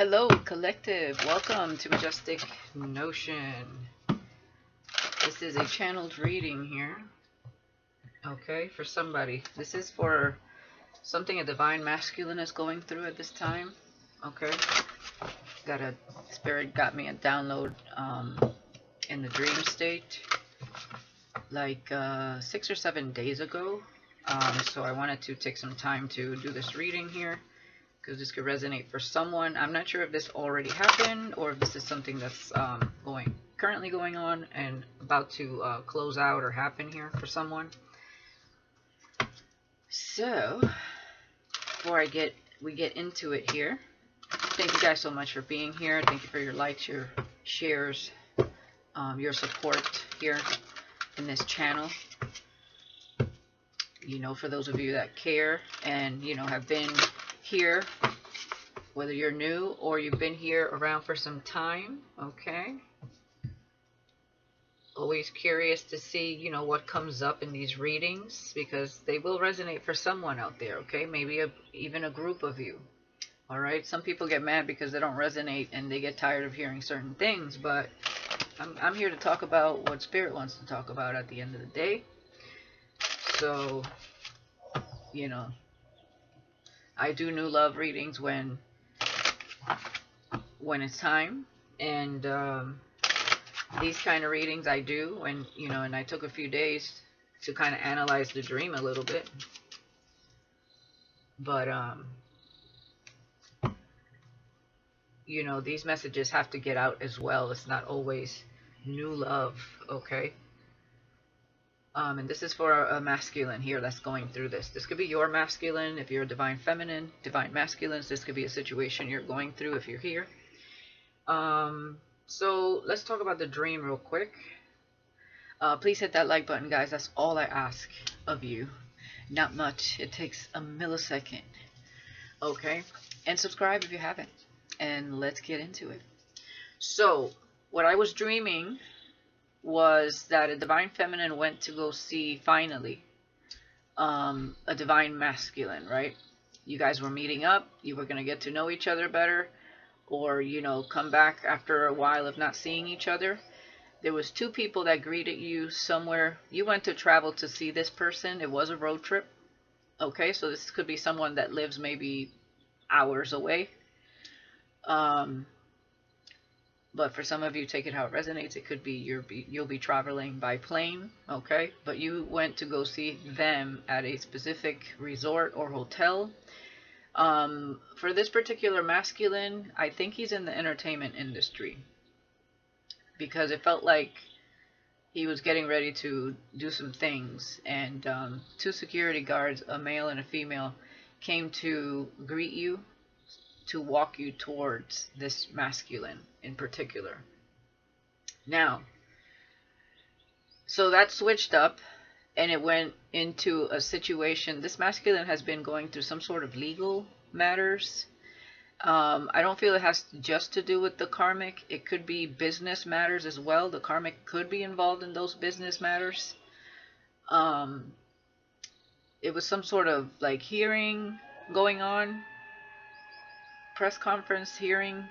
Hello, collective. Welcome to Majestic Notion. This is a channeled reading here. Okay, for somebody. This is for something a divine masculine is going through at this time. Okay. Spirit got me a download in the dream state like 6 or 7 days ago. So I wanted to take some time to do this reading here, because this could resonate for someone. I'm not sure if this already happened or if this is something that's currently going on and about to close out or happen here for someone. So before we get into it here, thank you guys so much for being here. Thank you for your likes, your shares, your support here in this channel. You know, for those of you that care and, you know, have been here, whether you're new or you've been here around for some time. Okay, always curious to see, you know, what comes up in these readings, because they will resonate for someone out there. Okay, maybe even a group of you. All right, some people get mad because they don't resonate and they get tired of hearing certain things, but I'm here to talk about what Spirit wants to talk about at the end of the day. So, you know, I do new love readings when it's time, and these kind of readings I do when, you know, and I took a few days to kind of analyze the dream a little bit, but you know, these messages have to get out as well. It's not always new love. Okay. And this is for a masculine here that's going through this. This could be your masculine if you're a divine feminine, divine masculines. This could be a situation you're going through if you're here. So let's talk about the dream real quick. Please hit that like button, guys. That's all I ask of you. Not much. It takes a millisecond. Okay. And subscribe if you haven't. And let's get into it. So what I was dreaming was that a divine feminine went to go see, finally, a divine masculine, right? You guys were meeting up, you were going to get to know each other better, or, you know, come back after a while of not seeing each other. There was two people that greeted you somewhere. You went to travel to see this person. It was a road trip. Okay, so this could be someone that lives maybe hours away. But for some of you, take it how it resonates. It could be you'll be traveling by plane, okay? But you went to go see them at a specific resort or hotel. For this particular masculine, I think he's in the entertainment industry, because it felt like he was getting ready to do some things, and two security guards, a male and a female, came to greet you, to walk you towards this masculine in particular. Now, so that switched up and it went into a situation. This masculine has been going through some sort of legal matters. I don't feel it has just to do with the karmic. It could be business matters as well. The karmic could be involved in those business matters. It was some sort of like hearing going on, press conference hearing.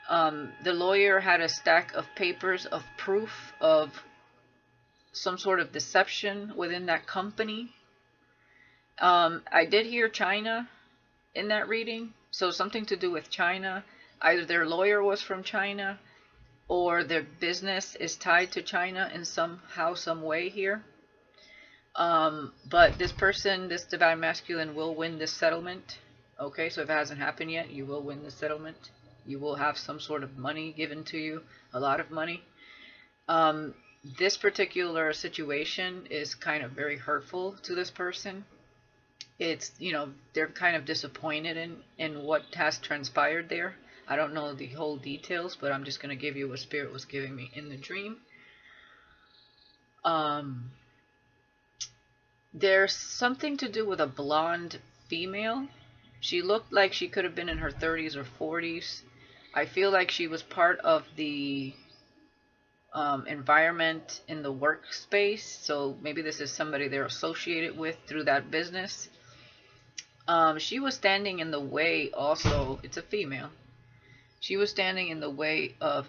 The lawyer had a stack of papers of proof of some sort of deception within that company. I did hear China in that reading, so something to do with China. Either their lawyer was from China or their business is tied to China in somehow, some way here. But this person, this divine masculine, will win this settlement. Okay, so if it hasn't happened yet, you will win the settlement. You will have some sort of money given to you, a lot of money. This particular situation is kind of very hurtful to this person. It's, you know, they're kind of disappointed in what has transpired there. I don't know the whole details, but I'm just going to give you what Spirit was giving me in the dream. There's something to do with a blonde female. She looked like she could have been in her 30s or 40s. I feel like she was part of the environment in the workspace. So maybe this is somebody they're associated with through that business. She was standing in the way also. It's a female. She was standing in the way of,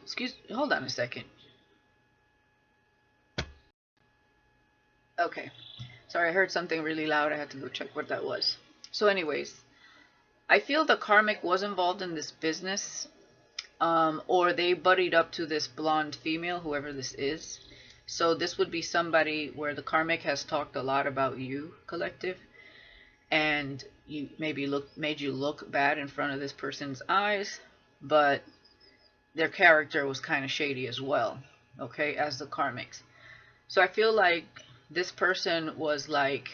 hold on a second. Okay. Sorry, I heard something really loud. I had to go check what that was. So anyways, I feel the Karmic was involved in this business, or they buddied up to this blonde female, whoever this is. So this would be somebody where the Karmic has talked a lot about you, collective, and you maybe made you look bad in front of this person's eyes, but their character was kind of shady as well, okay, as the Karmics. So I feel like this person was like,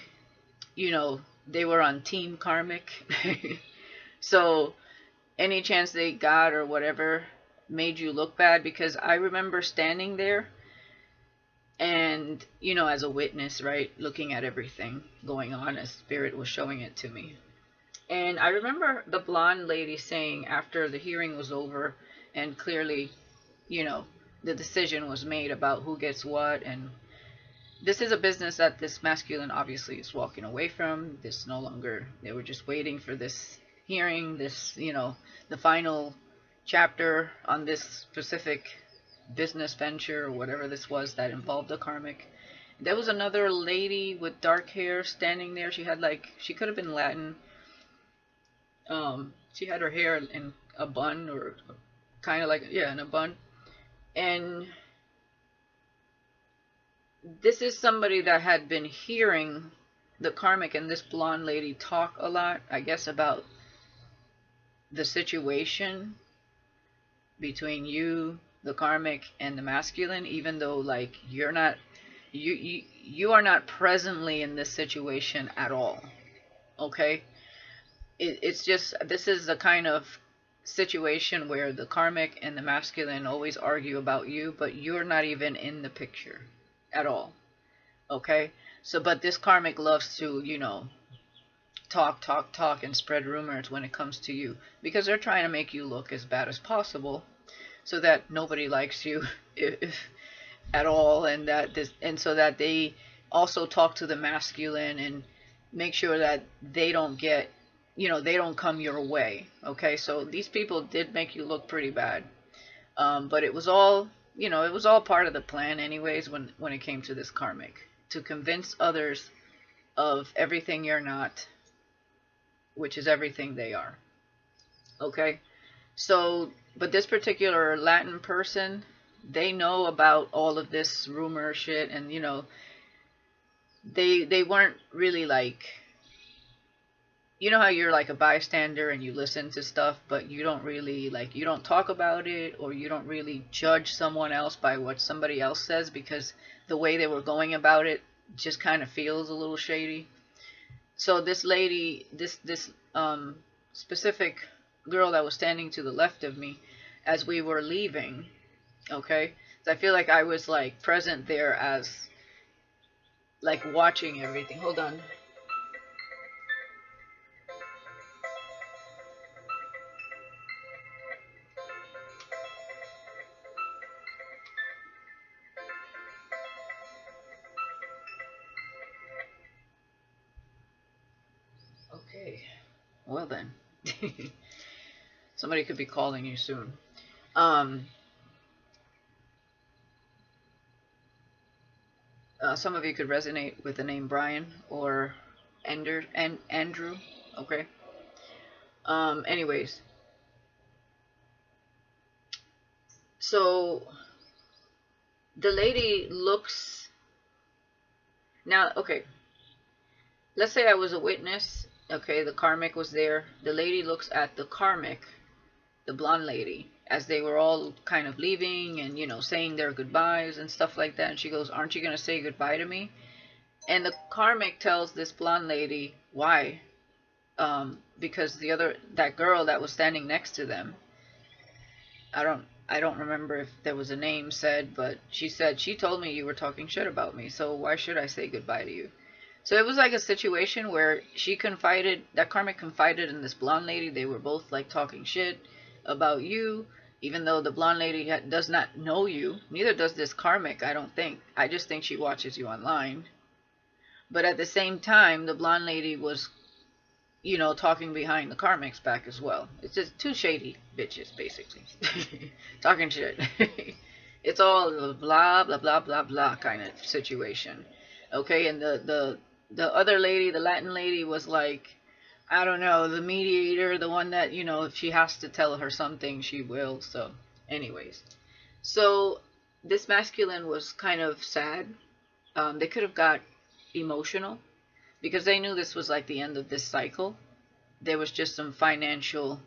you know, they were on Team Karmic. So any chance they got or whatever made you look bad, because I remember standing there and, you know, as a witness, right, looking at everything going on as Spirit was showing it to me. And I remember the blonde lady saying after the hearing was over and clearly, you know, the decision was made about who gets what, and this is a business that this masculine obviously is walking away from. This no longer, they were just waiting for this hearing, this, you know, the final chapter on this specific business venture or whatever this was that involved the Karmic. There was another lady with dark hair standing there. She had like, she could have been Latin. She had her hair in a bun, or kind of like, yeah, in a bun. And this is somebody that had been hearing the Karmic and this blonde lady talk a lot, I guess, about the situation between you, the Karmic, and the masculine, even though like you're not, you are not presently in this situation at all. Okay? It's just, this is the kind of situation where the Karmic and the masculine always argue about you, but you're not even in the picture at all. Okay? So, but this Karmic loves to, you know, talk and spread rumors when it comes to you, because they're trying to make you look as bad as possible so that nobody likes you if at all, and that this, and so that they also talk to the masculine and make sure that they don't get, you know, they don't come your way. Okay, so these people did make you look pretty bad, but it was all, you know, it was all part of the plan anyways when it came to this Karmic, to convince others of everything you're not, which is everything they are. Okay, so, but this particular Latin person, they know about all of this rumor shit, and you know, they weren't really like, you know how you're like a bystander and you listen to stuff, but you don't really like, you don't talk about it, or you don't really judge someone else by what somebody else says, because the way they were going about it just kind of feels a little shady. So this lady, this specific girl that was standing to the left of me as we were leaving, okay, so I feel like I was like present there as like watching everything. Hold on. Okay, well then. Somebody could be calling you soon. Some of you could resonate with the name Brian or Andrew. Okay. Anyways, so the lady looks now. Okay, let's say I was a witness. Okay, the Karmic was there. The lady looks at the Karmic, the blonde lady, as they were all kind of leaving and, you know, saying their goodbyes and stuff like that. And she goes, "Aren't you going to say goodbye to me?" And the Karmic tells this blonde lady, why? Because that girl that was standing next to them, I don't remember if there was a name said, but she said, she told me you were talking shit about me, so why should I say goodbye to you? So it was like a situation where that Karmic confided in this blonde lady. They were both like talking shit about you, even though the blonde lady does not know you. Neither does this Karmic, I don't think. I just think she watches you online. But at the same time, the blonde lady was you know, talking behind the Karmic's back as well. It's just two shady bitches, basically. Talking shit. It's all blah, blah, blah, blah, blah kind of situation. Okay, and the other lady, the Latin lady, was like, I don't know, the mediator, the one that, you know, if she has to tell her something, she will. So, anyways. So, this masculine was kind of sad. They could have got emotional because they knew this was like the end of this cycle. There was just some financial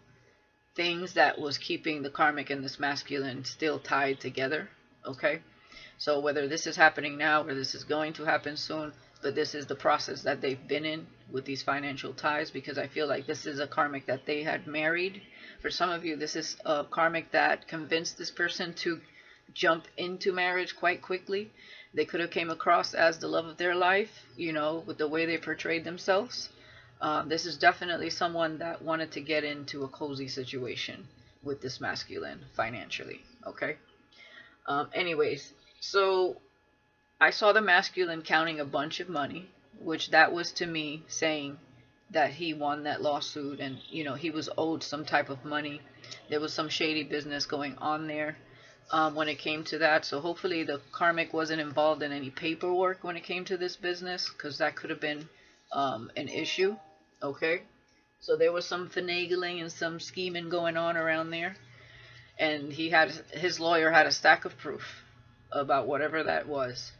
things that was keeping the karmic and this masculine still tied together. Okay, so whether this is happening now or this is going to happen soon, but this is the process that they've been in with these financial ties, because I feel like this is a karmic that they had married. For some of you, this is a karmic that convinced this person to jump into marriage quite quickly. They could have came across as the love of their life, you know, with the way they portrayed themselves. This is definitely someone that wanted to get into a cozy situation with this masculine financially. Okay. Anyways, so I saw the masculine counting a bunch of money, which that was to me saying that he won that lawsuit and, you know, he was owed some type of money. There was some shady business going on there when it came to that. So hopefully the karmic wasn't involved in any paperwork when it came to this business, because that could have been an issue. Okay. So there was some finagling and some scheming going on around there. And his lawyer had a stack of proof about whatever that was.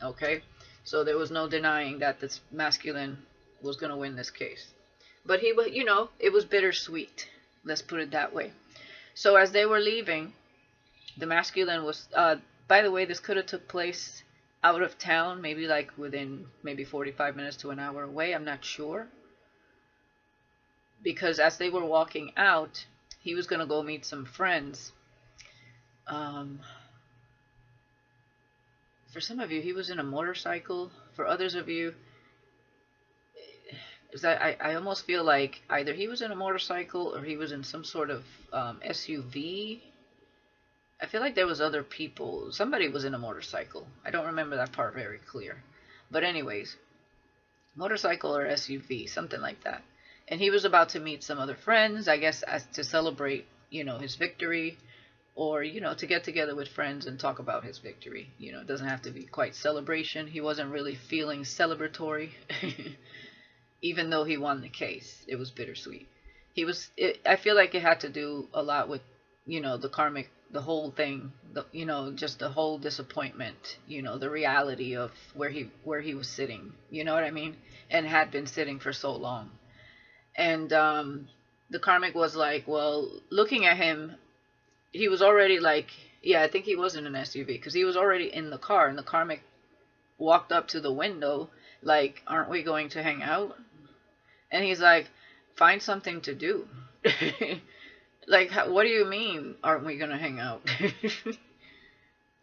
Okay, so there was no denying that this masculine was going to win this case. But he was, you know, it was bittersweet. Let's put it that way. So as they were leaving, the masculine was, by the way, this could have took place out of town, maybe like within maybe 45 minutes to an hour away. I'm not sure. Because as they were walking out, he was going to go meet some friends. For some of you, he was in a motorcycle. For others of you, I almost feel like either he was in a motorcycle or he was in some sort of SUV. I feel like there was other people. Somebody was in a motorcycle. I don't remember that part very clear. But anyways, motorcycle or SUV, something like that. And he was about to meet some other friends, I guess, as to celebrate, you know, his victory, or, you know, to get together with friends and talk about his victory. You know, it doesn't have to be quite celebration. He wasn't really feeling celebratory, even though he won the case. It was bittersweet. I feel like it had to do a lot with, you know, the karmic, the whole thing, you know, just the whole disappointment, you know, the reality of where he was sitting, you know what I mean? And had been sitting for so long. And the karmic was like, well, looking at him, he was already like, yeah, I think he was in an SUV because he was already in the car. And the karmic walked up to the window like, aren't we going to hang out? And he's like, find something to do. Like, what do you mean, aren't we going to hang out?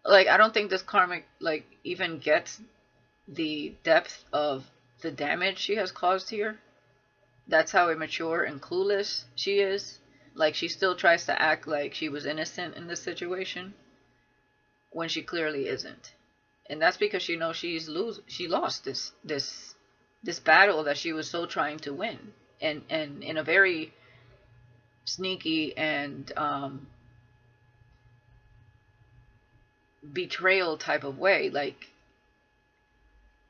Like, I don't think this karmic, like, even gets the depth of the damage she has caused here. That's how immature and clueless she is. Like, she still tries to act like she was innocent in this situation when she clearly isn't. And that's because she knows she lost this battle that she was so trying to win. And in a very sneaky and betrayal type of way. Like,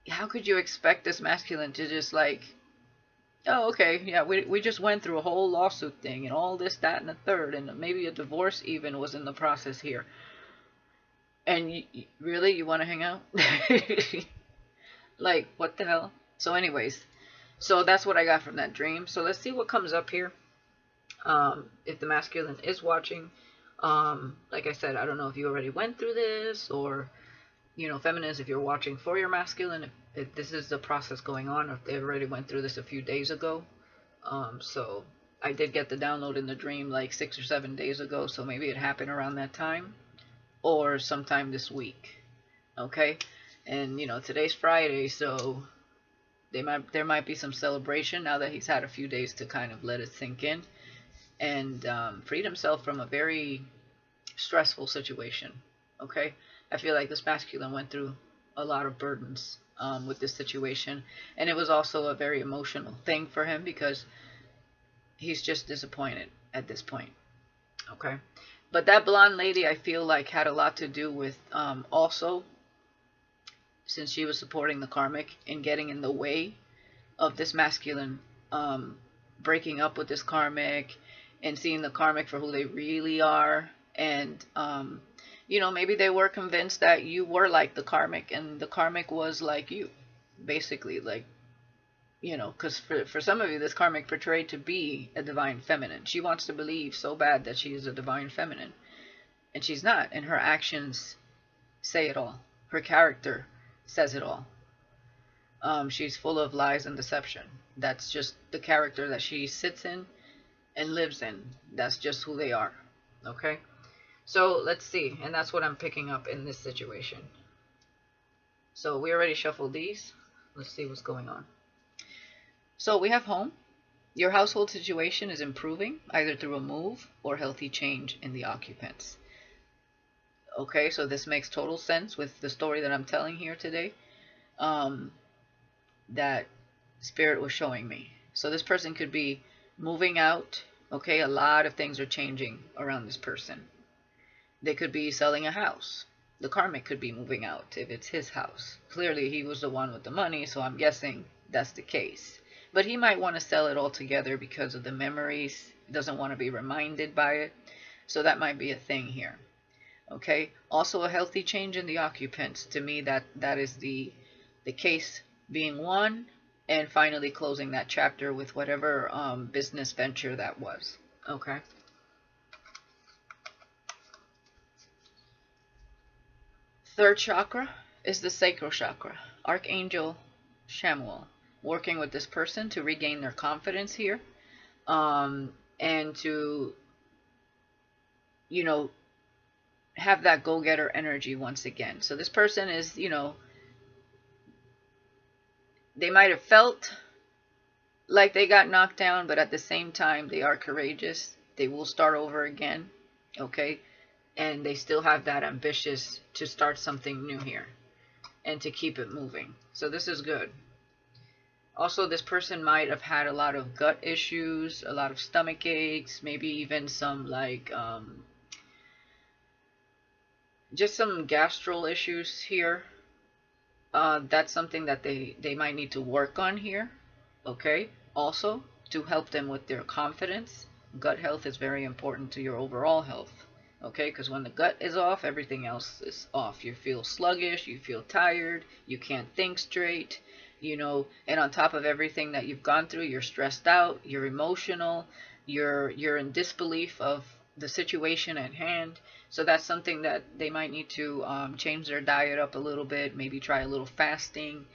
how could you expect this masculine to just like, oh, okay, yeah, we just went through a whole lawsuit thing and all this, that, and the third, and maybe a divorce even was in the process here. And really, you want to hang out? Like, what the hell? So anyways, so that's what I got from that dream. So let's see what comes up here. If the masculine is watching, like I said, I don't know if you already went through this, or, you know, feminists, if you're watching for your masculine, if this is the process going on, or if they already went through this a few days ago. So I did get the download in the dream like 6 or 7 days ago, so maybe it happened around that time, or sometime this week. Okay, and you know, today's Friday, so there might be some celebration now that he's had a few days to kind of let it sink in, and freed himself from a very stressful situation. Okay, I feel like this masculine went through a lot of burdens with this situation, and it was also a very emotional thing for him because He's just disappointed at this point. Okay. But that blonde lady, I feel like, had a lot to do with also, since she was supporting the karmic and getting in the way of this masculine breaking up with this karmic and seeing the karmic for who they really are. And you know, maybe they were convinced that you were like the karmic and the karmic was like you, basically. Like, you know, because for some of you, this karmic portrayed to be a divine feminine. She wants to believe so bad that she is a divine feminine, and she's not, and her actions say it all. Her character says it all. She's full of lies and deception. That's just the character that she sits in and lives in. That's just who they are. Okay? So let's see. And that's what I'm picking up in this situation. So we already shuffled these. Let's see what's going on. So we have home. Your household situation is improving, either through a move or healthy change in the occupants. Okay, so this makes total sense with the story that I'm telling here today. That Spirit was showing me. So this person could be moving out. Okay, a lot of things are changing around this person. They could be selling a house. The karmic could be moving out if it's his house. Clearly he was the one with the money, so I'm guessing that's the case. But he might want to sell it altogether because of the memories. He doesn't want to be reminded by it. So that might be a thing here. Okay. Also a healthy change in the occupants. To me, that is the case being one, and finally closing that chapter with whatever business venture that was. Okay. Third chakra is the sacral chakra. Archangel Shamuel working with this person to regain their confidence here, and to, you know, have that go-getter energy once again. So this person is, you know, they might have felt like they got knocked down, but at the same time, they are courageous. They will start over again, okay? And they still have that ambitious to start something new here and to keep it moving. So this is good. Also, this person might have had a lot of gut issues, a lot of stomach aches, maybe even some like just some gastral issues here. That's something that they might need to work on here. Okay. Also, to help them with their confidence. Gut health is very important to your overall health. Okay, because when the gut is off, everything else is off. You feel sluggish, you feel tired, you can't think straight, you know, and on top of everything that you've gone through, you're stressed out, you're emotional, you're in disbelief of the situation at hand. So that's something that they might need to change their diet up a little bit, maybe try a little fasting,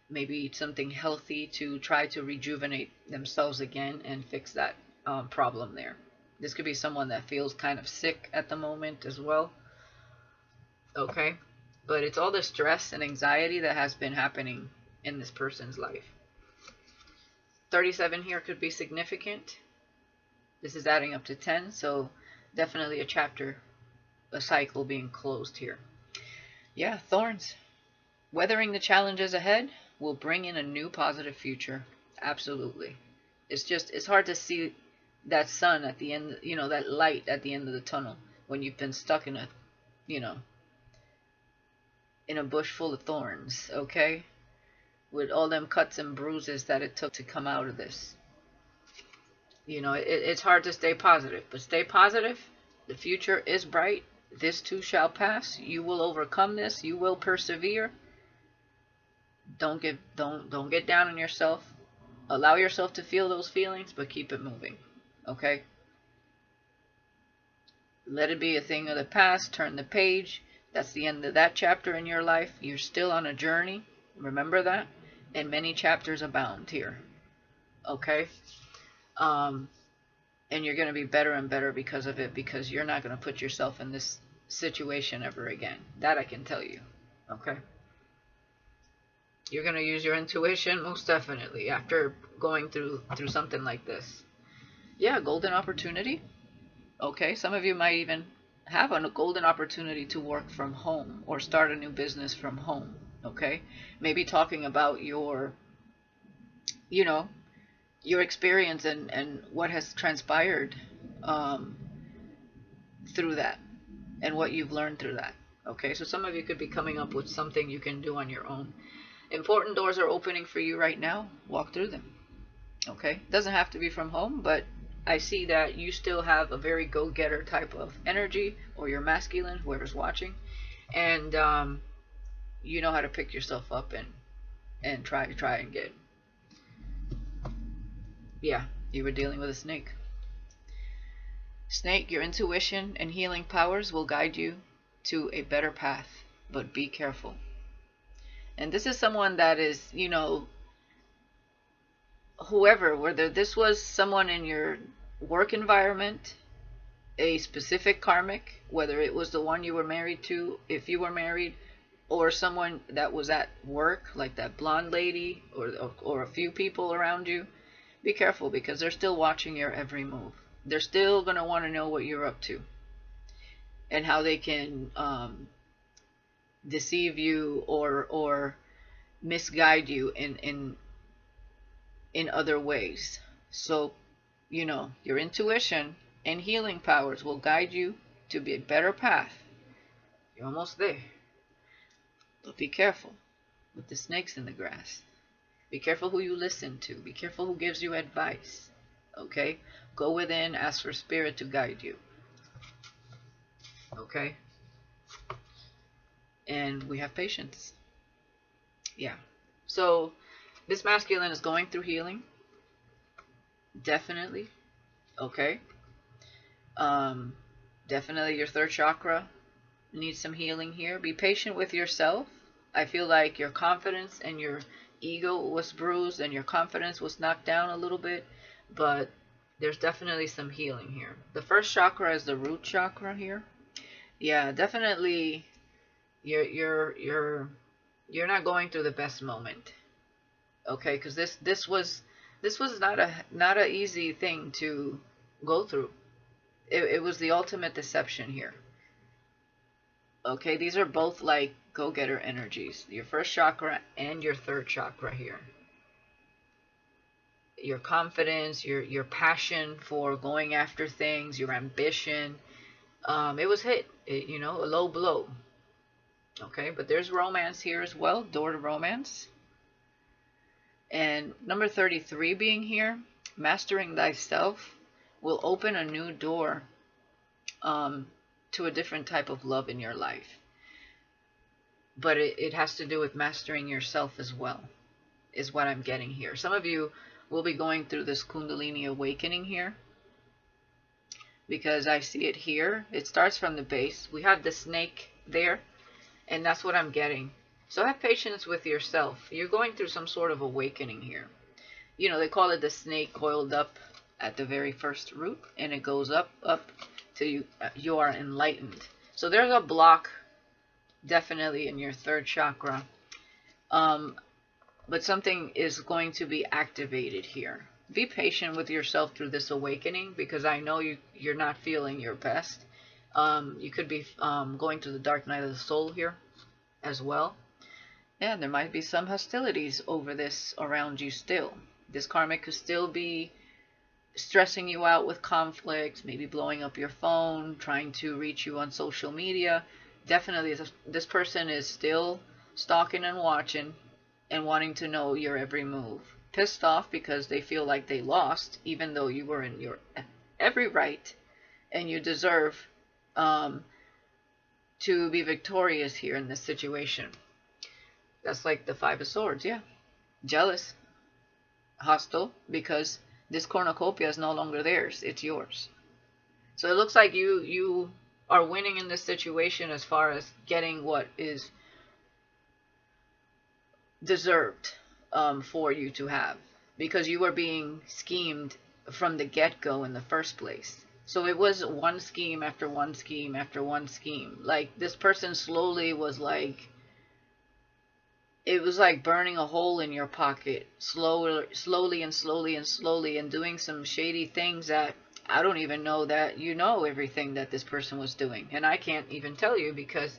maybe eat something healthy to try to rejuvenate themselves again and fix that problem there. This could be someone that feels kind of sick at the moment as well. Okay. But it's all the stress and anxiety that has been happening in this person's life. 37 here could be significant. This is adding up to 10. So definitely a chapter, a cycle being closed here. Yeah, thorns. Weathering the challenges ahead will bring in a new positive future. Absolutely. It's hard to see that sun at the end, you know, that light at the end of the tunnel when you've been stuck in a, you know, in a bush full of thorns, okay? With all them cuts and bruises that it took to come out of this. You know, it's hard to stay positive, but stay positive. The future is bright. This too shall pass. You will overcome this. You will persevere. Don't get down on yourself. Allow yourself to feel those feelings, but keep it moving. Okay? Let it be a thing of the past. Turn the page. That's the end of that chapter in your life. You're still on a journey. Remember that. And many chapters abound here. Okay? And you're going to be better and better because of it, because you're not going to put yourself in this situation ever again. That I can tell you. Okay? You're going to use your intuition most definitely after going through something like this. Yeah, golden opportunity. Okay, some of you might even have a golden opportunity to work from home or start a new business from home. Okay, maybe talking about your, you know, your experience and what has transpired um, through that, and what you've learned through that. Okay, so some of you could be coming up with something you can do on your own. Important doors are opening for you right now. Walk through them. Okay, doesn't have to be from home, but I see that you still have a very go-getter type of energy, or you're masculine, whoever's watching, and you know how to pick yourself up and try and get. Yeah, you were dealing with a snake. Snake, your intuition and healing powers will guide you to a better path, but be careful. And this is someone that is, you know, whoever, whether this was someone in your work environment, a specific karmic, whether it was the one you were married to, if you were married, or someone that was at work, like that blonde lady, or a few people around you, be careful, because they're still watching your every move. They're still going to want to know what you're up to and how they can deceive you or misguide you in other ways. So, you know, your intuition and healing powers will guide you to be a better path. You're almost there. But be careful with the snakes in the grass. Be careful who you listen to. Be careful who gives you advice. Okay? Go within, ask for spirit to guide you. Okay? And we have patience. Yeah. So, this masculine is going through healing. Definitely. Okay? Definitely your third chakra needs some healing here. Be patient with yourself. I feel like your confidence and your ego was bruised and your confidence was knocked down a little bit, but there's definitely some healing here. The first chakra is the root chakra here. Yeah, definitely you're not going through the best moment. Okay, because this was not a easy thing to go through. It was the ultimate deception here. Okay, these are both like go-getter energies. Your first chakra and your third chakra here. Your confidence, your passion for going after things, your ambition. It was hit, you know, a low blow. Okay, but there's romance here as well. Door to romance. And number 33 being here, mastering thyself will open a new door to a different type of love in your life. But it has to do with mastering yourself as well, is what I'm getting here. Some of you will be going through this Kundalini awakening here, because I see it here. It starts from the base. We have the snake there, and that's what I'm getting. So have patience with yourself. You're going through some sort of awakening here. You know, they call it the snake coiled up at the very first root, and it goes up till you are enlightened. So there's a block definitely in your third chakra, but something is going to be activated here. Be patient with yourself through this awakening, because I know you're not feeling your best. You could be going through the dark night of the soul here as well. And there might be some hostilities over this around you still. This karmic could still be stressing you out with conflicts, maybe blowing up your phone, trying to reach you on social media. Definitely this person is still stalking and watching and wanting to know your every move. Pissed off because they feel like they lost, even though you were in your every right and you deserve to be victorious here in this situation. That's like the Five of Swords, yeah. Jealous, hostile, because this cornucopia is no longer theirs, it's yours. So it looks like you are winning in this situation as far as getting what is deserved for you to have, because you were being schemed from the get-go in the first place. So it was one scheme after one scheme after one scheme. Like, this person slowly was like, it was like burning a hole in your pocket, slowly and doing some shady things that I don't even know that you know everything that this person was doing, and I can't even tell you, because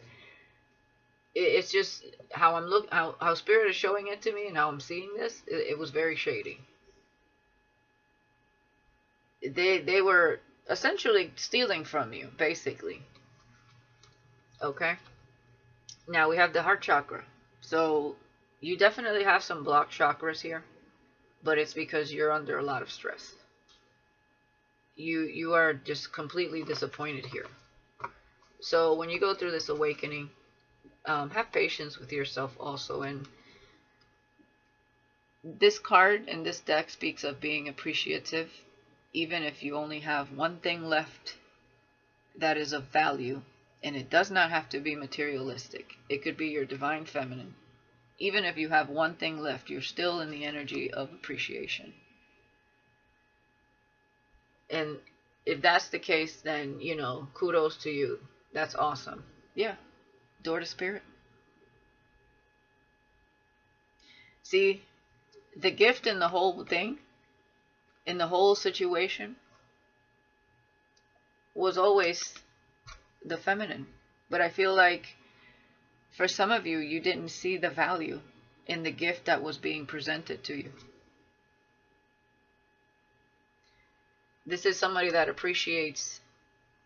it's just how how Spirit is showing it to me and how I'm seeing this. It was very shady. They were essentially stealing from you, basically. Okay? Now we have the heart chakra. So you definitely have some blocked chakras here, but it's because you're under a lot of stress. You are just completely disappointed here. So when you go through this awakening, have patience with yourself also. And this card and this deck speaks of being appreciative, even if you only have one thing left that is of value. And it does not have to be materialistic. It could be your divine feminine. Even if you have one thing left, you're still in the energy of appreciation. And if that's the case, then, you know, kudos to you. That's awesome. Yeah. Door to spirit. See, the gift in the whole thing, in the whole situation, was always the feminine. But I feel like for some of you, you didn't see the value in the gift that was being presented to you. This is somebody that appreciates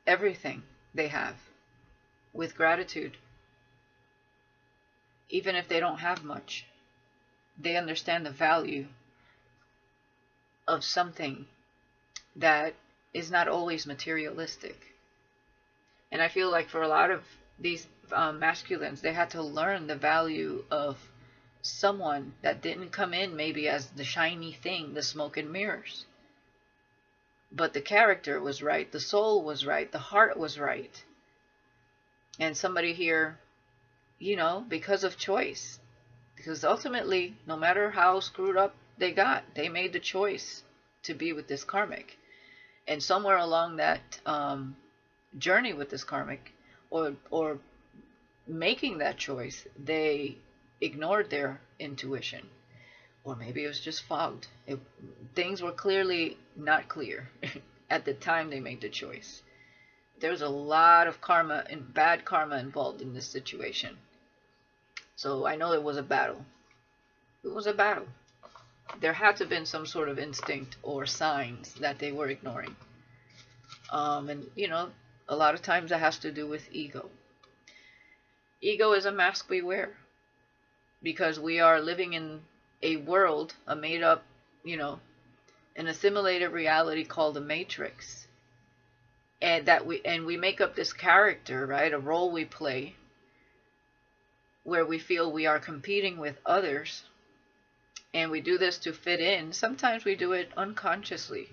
everything they have with gratitude. Even if they don't have much, they understand the value of something that is not always materialistic. And I feel like for a lot of these masculines, they had to learn the value of someone that didn't come in maybe as the shiny thing, the smoke and mirrors. But the character was right, the soul was right, the heart was right. And somebody here, you know, because of choice. Because ultimately, no matter how screwed up they got, they made the choice to be with this karmic. And somewhere along that journey with this karmic, or making that choice, they ignored their intuition. Or maybe it was just fogged. Things were clearly not clear at the time they made the choice. There's a lot of karma and bad karma involved in this situation. So I know it was a battle. It was a battle. There had to have been some sort of instinct or signs that they were ignoring. And, you know, a lot of times that has to do with ego. Ego is a mask we wear because we are living in a world, a made up, you know, an assimilated reality called the Matrix. And we make up this character, right? A role we play where we feel we are competing with others. And we do this to fit in. Sometimes we do it unconsciously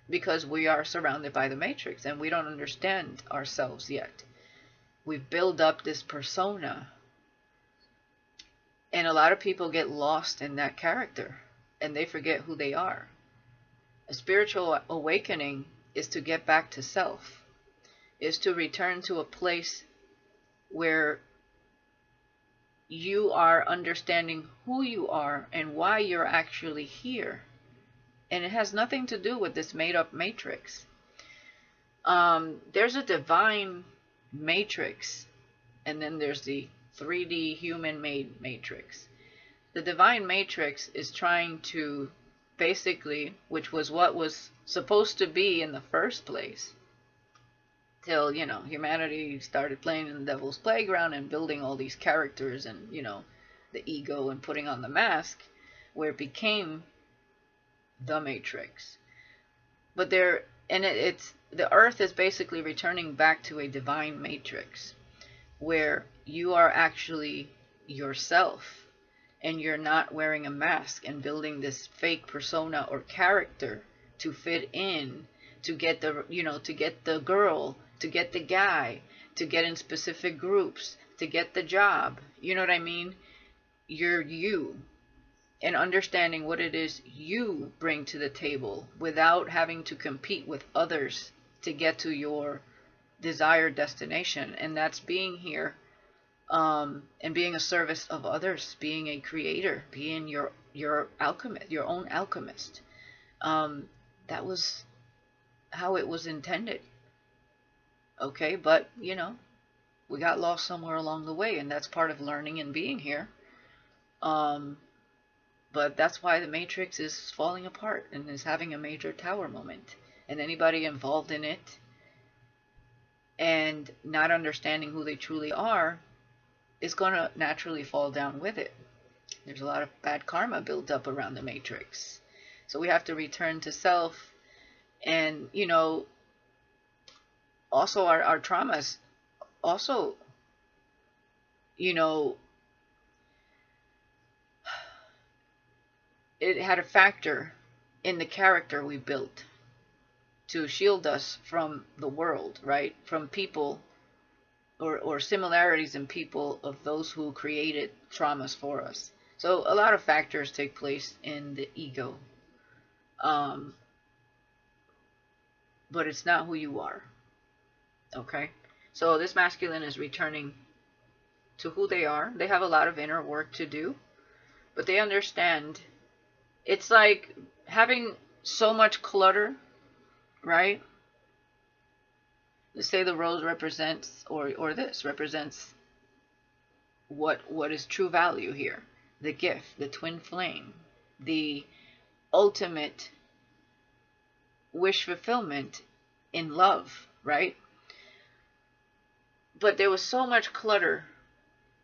because we are surrounded by the Matrix and we don't understand ourselves yet. We build up this persona. And a lot of people get lost in that character and they forget who they are. A spiritual awakening is to get back to self, is to return to a place where you are understanding who you are and why you're actually here. And it has nothing to do with this made-up matrix. There's a divine matrix, and then there's the 3D human-made matrix. The divine matrix is trying to basically, which was what was supposed to be in the first place, till, you know, humanity started playing in the devil's playground and building all these characters and, you know, the ego and putting on the mask, where it became the Matrix. But it's the earth is basically returning back to a divine matrix where you are actually yourself and you're not wearing a mask and building this fake persona or character to fit in, to get the, you know, to get the girl, to get the guy, to get in specific groups, to get the job. You know what I mean? You're you. And understanding what it is you bring to the table without having to compete with others to get to your desired destination. And that's being here and being a service of others, being a creator, being your alchemist, your own alchemist. That was how it was intended. Okay, but, you know, we got lost somewhere along the way, and that's part of learning and being here. But that's why the Matrix is falling apart and is having a major tower moment. And anybody involved in it and not understanding who they truly are is going to naturally fall down with it. There's a lot of bad karma built up around the Matrix. So we have to return to self. And, you know, also our traumas also, you know, it had a factor in the character we built to shield us from the world, right? From people or similarities in people of those who created traumas for us. So a lot of factors take place in the ego. But it's not who you are. Okay? So this masculine is returning to who they are. They have a lot of inner work to do, but they understand. It's like having so much clutter, right? Let's say the rose represents, or this represents what is true value here. The gift, the twin flame, the ultimate wish fulfillment in love, right? But there was so much clutter,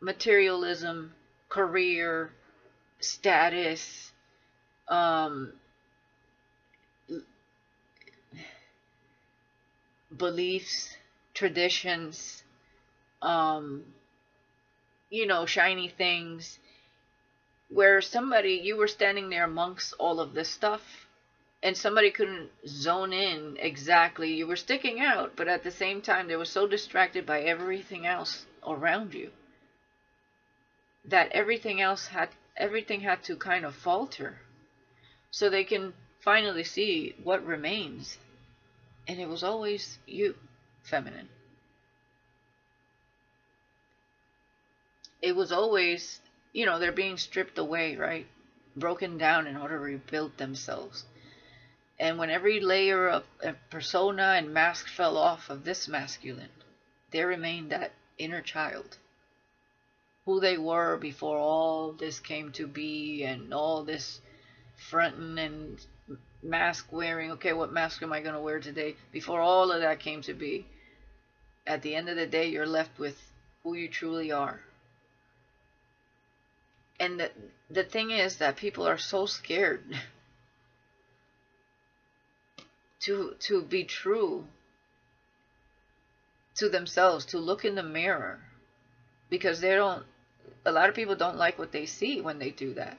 materialism, career, status, beliefs, traditions, you know, shiny things, where you were standing there amongst all of this stuff, and somebody couldn't zone in exactly. You were sticking out, but at the same time, they were so distracted by everything else around you that everything had to kind of falter so they can finally see what remains. And it was always you, feminine. It was always, you know, they're being stripped away, right? Broken down in order to rebuild themselves. And when every layer of persona and mask fell off of this masculine, there remained that inner child. Who they were before all this came to be, and all this fronting and mask wearing. Okay, what mask am I going to wear today? Before all of that came to be, at the end of the day, you're left with who you truly are. And the thing is that people are so scared to be true to themselves, to look in the mirror, because a lot of people don't like what they see when they do that.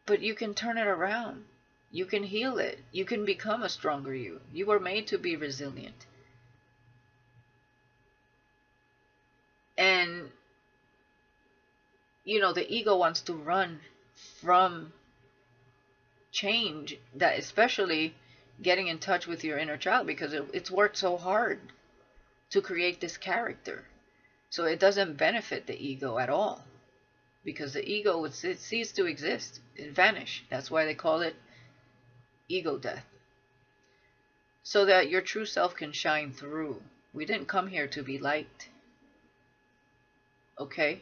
But you can turn it around. You can heal it. You can become a stronger you. You were made to be resilient. And, you know, the ego wants to run from change, that especially getting in touch with your inner child, because it's worked so hard to create this character. So it doesn't benefit the ego at all, because the ego, it ceases to exist. It vanished. That's why they call it ego death. So that your true self can shine through. We didn't come here to be liked. Okay?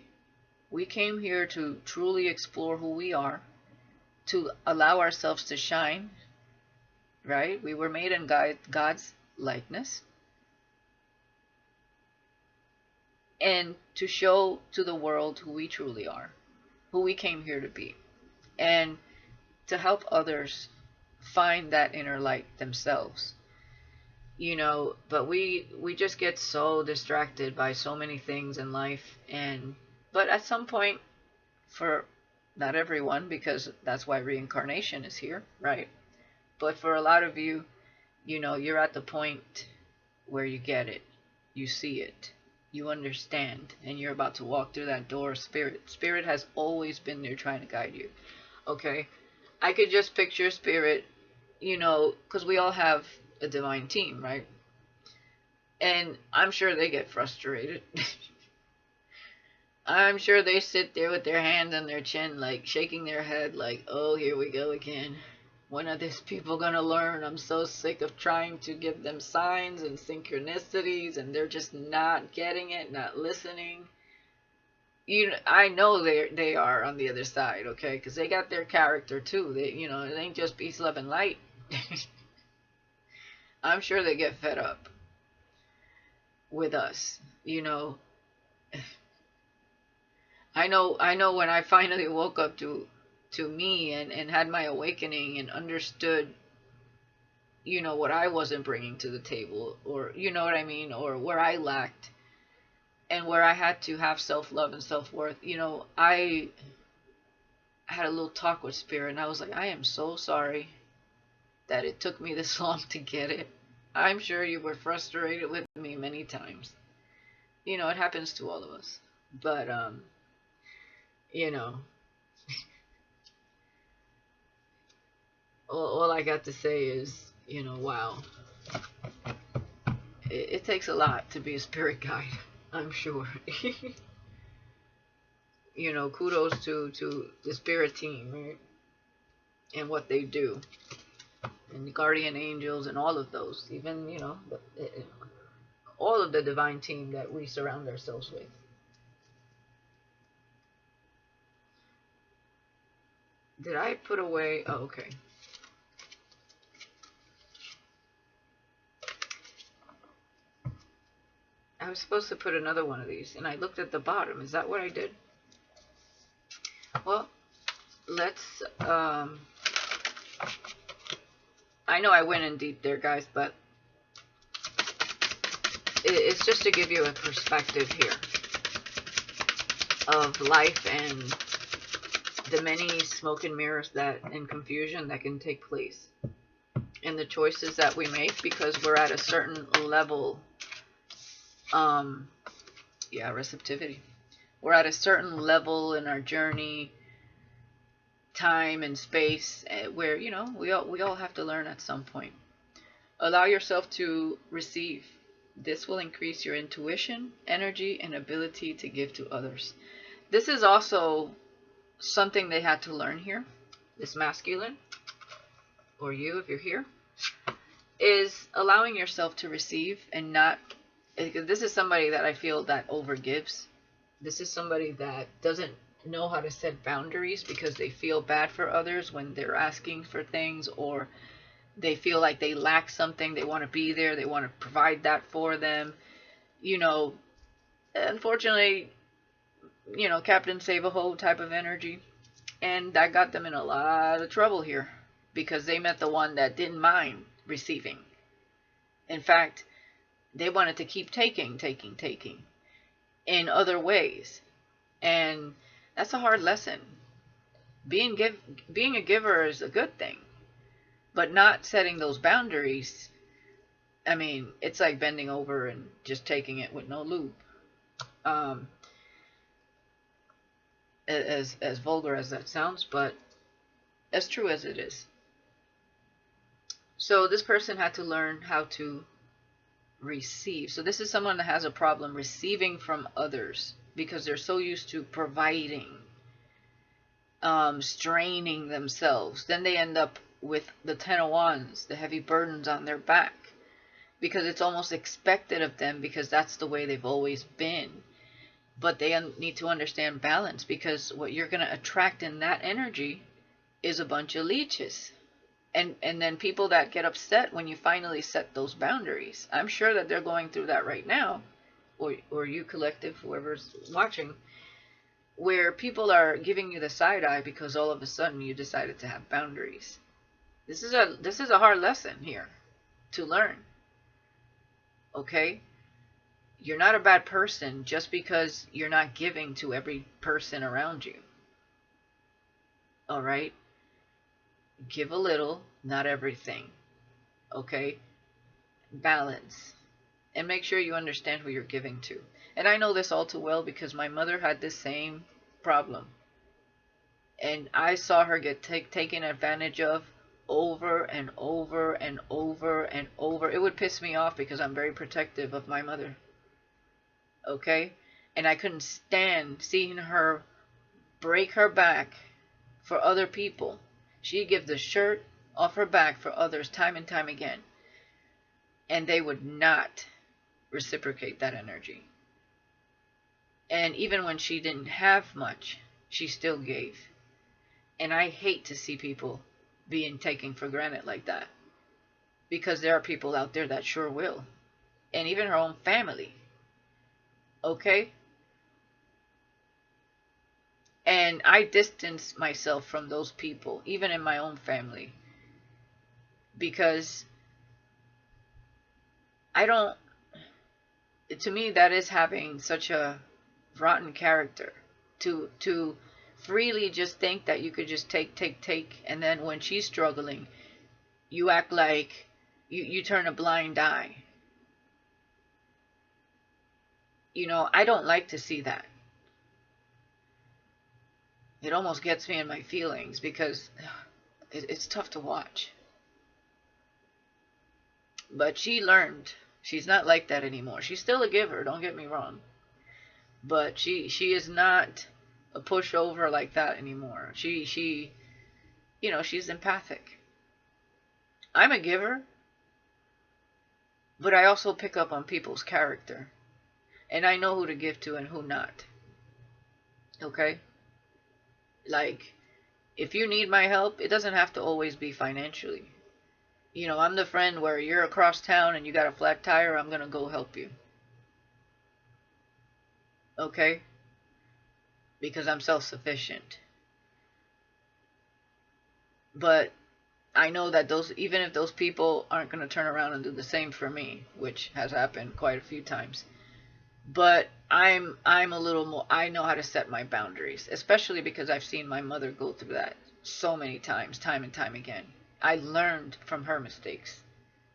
We came here to truly explore who we are, to allow ourselves to shine, right? We were made in God's likeness. And to show to the world who we truly are, who we came here to be, and to help others find that inner light themselves. You know, but we just get so distracted by so many things in life, but at some point, for not everyone, because that's why reincarnation is here, right? But for a lot of you, you know, you're at the point where you get it, you see it, you understand, and you're about to walk through that door of spirit. Spirit has always been there trying to guide you. Okay? I could just picture spirit, you know, because we all have a divine team, right? And I'm sure they get frustrated. I'm sure they sit there with their hands on their chin, like shaking their head, like, oh, here we go again. When are these people going to learn? I'm so sick of trying to give them signs and synchronicities, and they're just not getting it, not listening. I know they are on the other side, okay? Because they got their character too. They, it ain't just peace, love, and light. I'm sure they get fed up with us. I know when I finally woke up to me and had my awakening and understood, what I wasn't bringing to the table, or you know what I mean, or where I lacked and where I had to have self-love and self-worth. I had a little talk with Spirit, and I was like, I am so sorry that it took me this long to get it. I'm sure you were frustrated with me many times. It happens to all of us. But you know, all I got to say is, wow. It takes a lot to be a spirit guide, I'm sure. Kudos to the spirit team, right? And what they do. And the guardian angels and all of those. Even, all of the divine team that we surround ourselves with. Did I put away? Oh, okay. I was supposed to put another one of these, and I looked at the bottom. Is that what I did? Well, let's, I know I went in deep there, guys, but it's just to give you a perspective here of life and the many smoke and mirrors and confusion that can take place, and the choices that we make because we're at a certain level. Receptivity. We're at a certain level in our journey, time and space, where we all have to learn at some point. Allow yourself to receive. This will increase your intuition, energy, and ability to give to others. This is also something they had to learn here. This masculine, or you if you're here, is allowing yourself to receive and not. This is somebody that I feel that overgives. This is somebody that doesn't know how to set boundaries because they feel bad for others when they're asking for things, or they feel like they lack something. They want to be there. They want to provide that for them. Unfortunately, Captain Save-A-Ho type of energy. And that got them in a lot of trouble here because they met the one that didn't mind receiving. In fact, they wanted to keep taking in other ways. And that's a hard lesson. Being a giver is a good thing, but not setting those boundaries. I mean, it's like bending over and just taking it with no lube. As vulgar as that sounds, but as true as it is. So this person had to learn how to receive. So this is someone that has a problem receiving from others because they're so used to providing, straining themselves. Then they end up with the 10 of Wands, the heavy burdens on their back, because it's almost expected of them because that's the way they've always been. But they need to understand balance, because what you're going to attract in that energy is a bunch of leeches. And then people that get upset when you finally set those boundaries. I'm sure that they're going through that right now, or you collective, whoever's watching, where people are giving you the side eye because all of a sudden you decided to have boundaries. This is a hard lesson here to learn. Okay? You're not a bad person just because you're not giving to every person around you. All right? Give a little, not everything. Okay? Balance. And make sure you understand who you're giving to. And I know this all too well because my mother had this same problem. And I saw her get taken advantage of over and over and over and over. It would piss me off because I'm very protective of my mother. Okay? And I couldn't stand seeing her break her back for other people. She'd give the shirt off her back for others time and time again. And they would not reciprocate that energy. And even when she didn't have much, she still gave. And I hate to see people being taken for granted like that. Because there are people out there that sure will. And even her own family. Okay? And I distance myself from those people, even in my own family. Because I don't, to me, that is having such a rotten character. To freely just think that you could just take, and then when she's struggling, you act like you turn a blind eye. You know, I don't like to see that. It almost gets me in my feelings because it's tough to watch. But she learned. She's not like that anymore. She's still a giver, don't get me wrong. But she is not a pushover like that anymore. She you know, she's empathic. I'm a giver, but I also pick up on people's character. And I know who to give to and who not. Okay? Like, if you need my help, it doesn't have to always be financially. You know, I'm the friend where you're across town and you got a flat tire, I'm going to go help you. Okay? Because I'm self-sufficient. But I know that those, even if those people aren't going to turn around and do the same for me, which has happened quite a few times. But I'm a little more, I know how to set my boundaries, especially because I've seen my mother go through that so many times, time and time again. I learned from her mistakes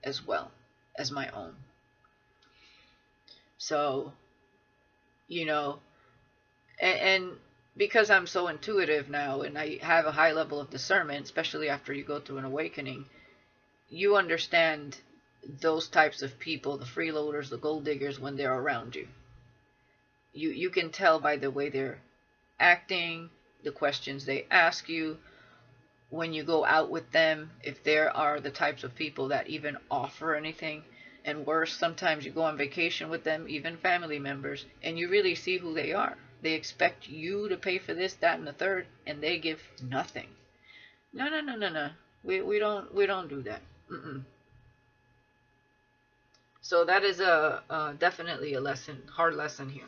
as well as my own. So, you know, and because I'm so intuitive now and I have a high level of discernment, especially after you go through an awakening, you understand those types of people, the freeloaders, the gold diggers, when they're around you. You can tell by the way they're acting, the questions they ask you, when you go out with them, if there are the types of people that even offer anything. And worse, sometimes you go on vacation with them, even family members, and you really see who they are. They expect you to pay for this, that, and the third, and they give nothing. No, no, no, no, no. We don't do that. Mm-mm. So that is definitely a lesson, hard lesson here.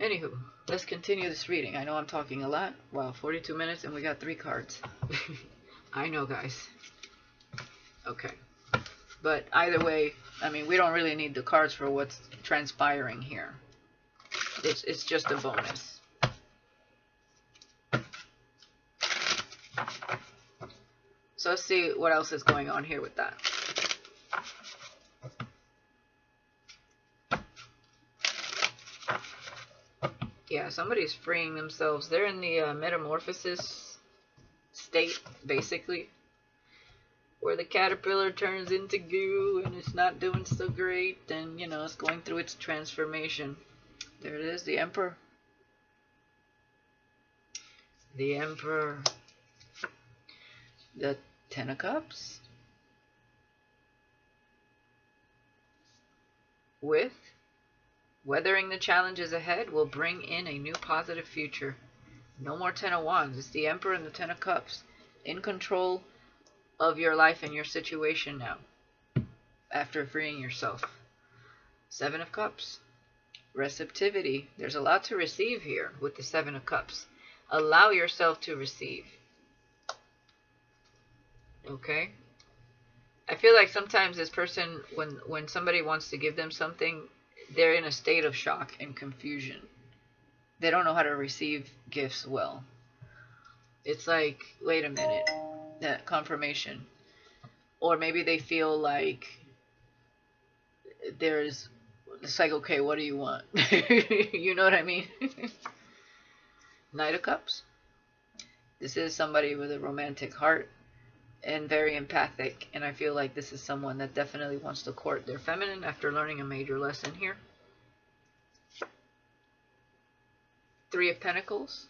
Anywho, let's continue this reading. I know I'm talking a lot. Wow, 42 minutes and we got 3 cards. I know, guys. Okay. But either way, I mean, we don't really need the cards for what's transpiring here. It's just a bonus. So let's see what else is going on here with that. Yeah, somebody's freeing themselves. They're in the metamorphosis state, basically, where the caterpillar turns into goo and it's not doing so great, and, you know, it's going through its transformation. There it is, the Emperor. The Emperor. The Ten of Cups. With weathering the challenges ahead will bring in a new positive future. No more Ten of Wands. It's the Emperor and the Ten of Cups. In control of your life and your situation now. After freeing yourself. Seven of Cups. Receptivity. There's a lot to receive here with the Seven of Cups. Allow yourself to receive. Okay? I feel like sometimes this person, when somebody wants to give them something, they're in a state of shock and confusion. They don't know how to receive gifts well. It's like, wait a minute, that confirmation. Or maybe they feel like it's like, okay, what do you want? You know what I mean? Knight of Cups. This is somebody with a romantic heart and very empathic, and I feel like this is someone that definitely wants to court their feminine after learning a major lesson here. Three of Pentacles.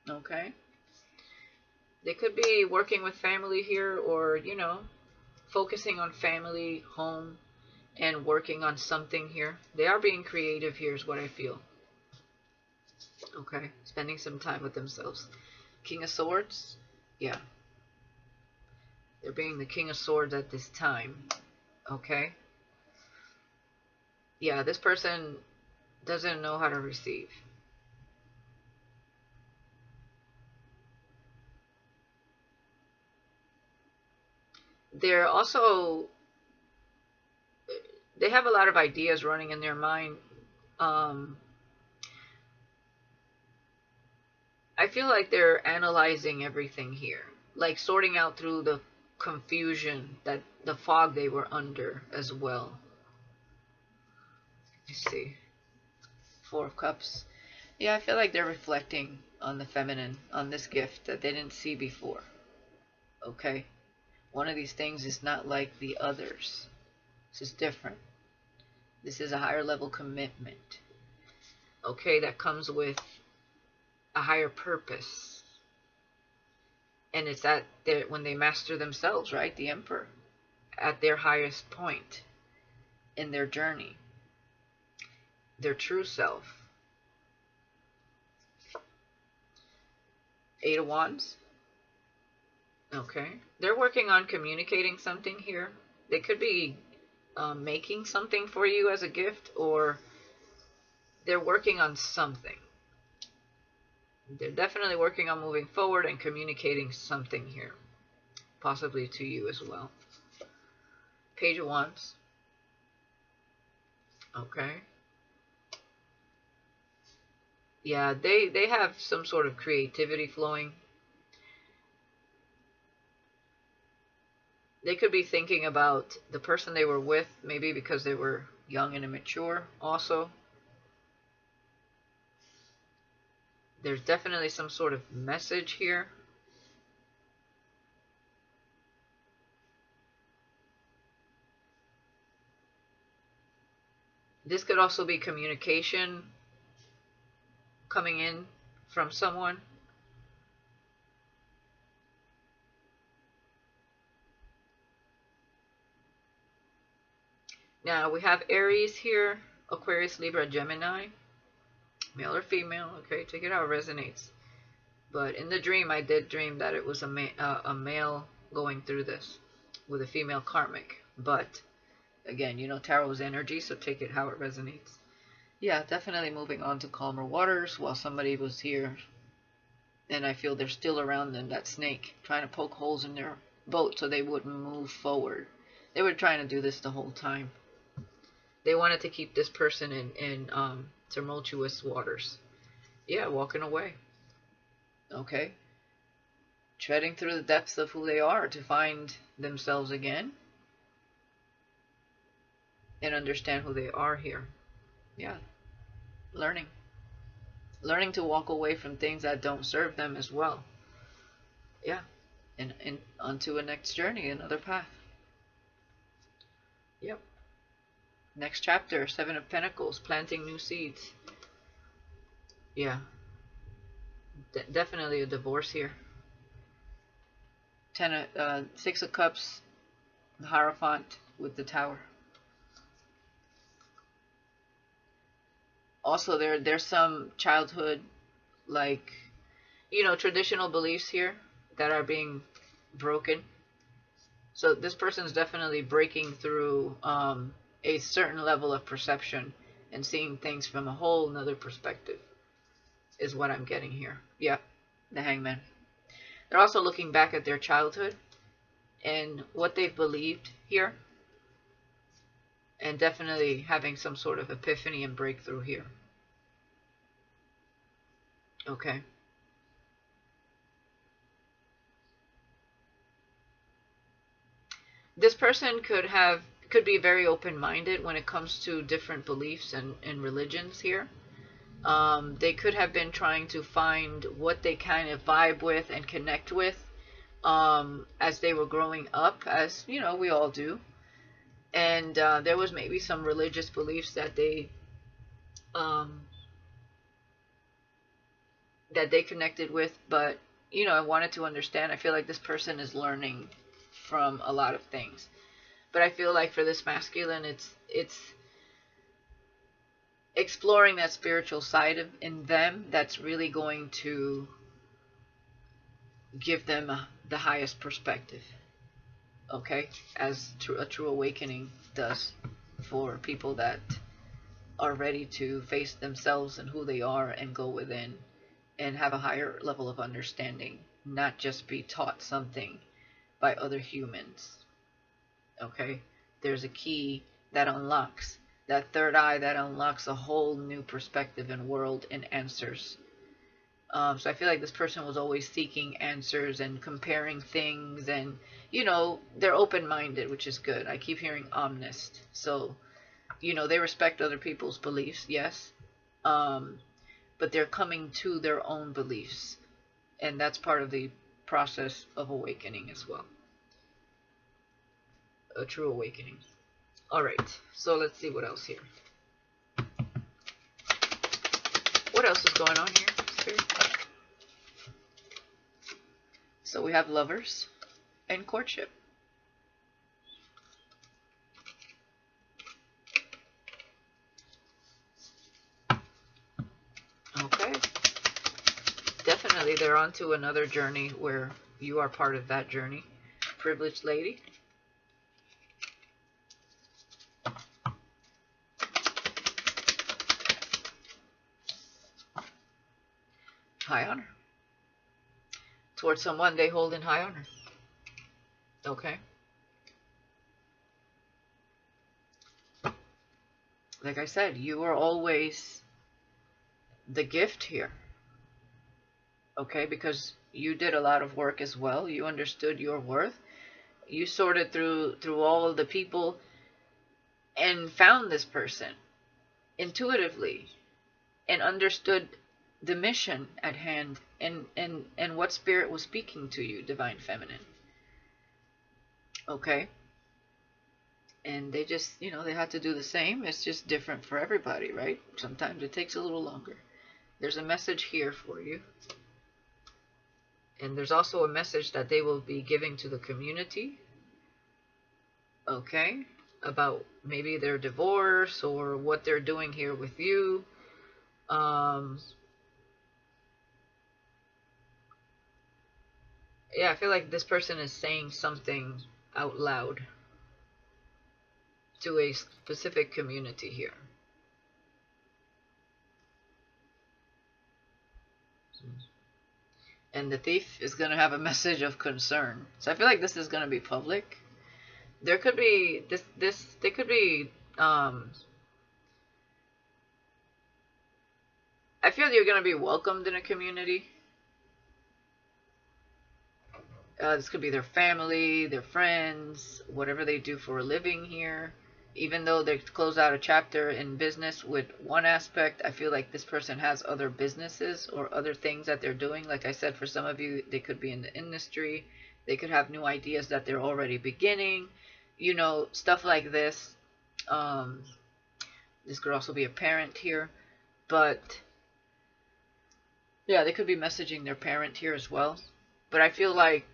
Okay. They could be working with family here, or, you know, focusing on family, home, and working on something here. They are being creative here is what I feel. Okay, spending some time with themselves. King of Swords, yeah. They're being the King of Swords at this time. Okay. Yeah, this person doesn't know how to receive. They're also, they have a lot of ideas running in their mind. I feel like they're analyzing everything here, like sorting out through the confusion, that the fog they were under as well. Let's see. Four of Cups. Yeah, I feel like they're reflecting on the feminine, on this gift that they didn't see before. Okay? One of these things is not like the others. This is different. This is a higher level commitment. Okay, that comes with a higher purpose. And it's at their, when they master themselves, right? The Emperor. At their highest point in their journey. Their true self. Eight of Wands. Okay. They're working on communicating something here. They could be making something for you as a gift, or they're working on something. They're definitely working on moving forward and communicating something here. Possibly to you as well. Page of Wands. Okay. Yeah, they have some sort of creativity flowing. They could be thinking about the person they were with, maybe because they were young and immature also. There's definitely some sort of message here. This could also be communication coming in from someone. Now we have Aries here, Aquarius, Libra, Gemini. Male or female, okay, take it how it resonates. But in the dream, I did dream that it was a male going through this with a female karmic. But again, you know, tarot's energy, so take it how it resonates. Yeah, definitely moving on to calmer waters while somebody was here. And I feel they're still around them, that snake, trying to poke holes in their boat so they wouldn't move forward. They were trying to do this the whole time. They wanted to keep this person in tumultuous waters. Yeah, walking away. Okay. Treading through the depths of who they are to find themselves again. And understand who they are here. Yeah. Learning. Learning to walk away from things that don't serve them as well. Yeah. And onto a next journey, another path. Yep. Next chapter, Seven of Pentacles, planting new seeds. Yeah. Definitely a divorce here. Six of Cups, the Hierophant with the Tower. Also, there's some childhood, like, you know, traditional beliefs here that are being broken. So this person's definitely breaking through a certain level of perception and seeing things from a whole nother perspective is what I'm getting here. Yeah, the Hangman. They're also looking back at their childhood and what they've believed here, and definitely having some sort of epiphany and breakthrough here. Okay. This person could be very open-minded when it comes to different beliefs and religions here. They could have been trying to find what they kind of vibe with and connect with as they were growing up, as, you know, we all do. And there was maybe some religious beliefs that they connected with, but, you know, I wanted to understand. I feel like this person is learning from a lot of things. But I feel like for this masculine, it's exploring that spiritual side in them that's really going to give them the highest perspective. Okay, as a true awakening does for people that are ready to face themselves and who they are and go within and have a higher level of understanding, not just be taught something by other humans. Okay, there's a key that unlocks that third eye, that unlocks a whole new perspective and world and answers. So I feel like this person was always seeking answers and comparing things, and they're open-minded, which is good. I keep hearing omnist, so they respect other people's beliefs, yes, but they're coming to their own beliefs, and that's part of the process of awakening as well. A true awakening. All right, so let's see what else here. What else is going on here, Spirit? So we have lovers and courtship. Okay. Definitely they're on to another journey where you are part of that journey. Privileged lady. High honor. Towards someone they hold in high honor. Okay. Like I said, you are always the gift here. Okay, because you did a lot of work as well. You understood your worth. You sorted through all of the people and found this person intuitively and understood the mission at hand and what spirit was speaking to you, Divine Feminine. Okay. And they just, they had to do the same. It's just different for everybody, right? Sometimes it takes a little longer. There's a message here for you. And there's also a message that they will be giving to the community. Okay. About maybe their divorce or what they're doing here with you. Yeah, I feel like this person is saying something out loud to a specific community here. And the thief is going to have a message of concern. So I feel like this is going to be public. There could be they could be I feel you're going to be welcomed in a community. This could be their family, their friends, whatever they do for a living here. Even though they close out a chapter in business with one aspect, I feel like this person has other businesses or other things that they're doing. Like I said, for some of you, they could be in the industry. They could have new ideas that they're already beginning. Stuff like this. This could also be a parent here. But, yeah, they could be messaging their parent here as well. But I feel like,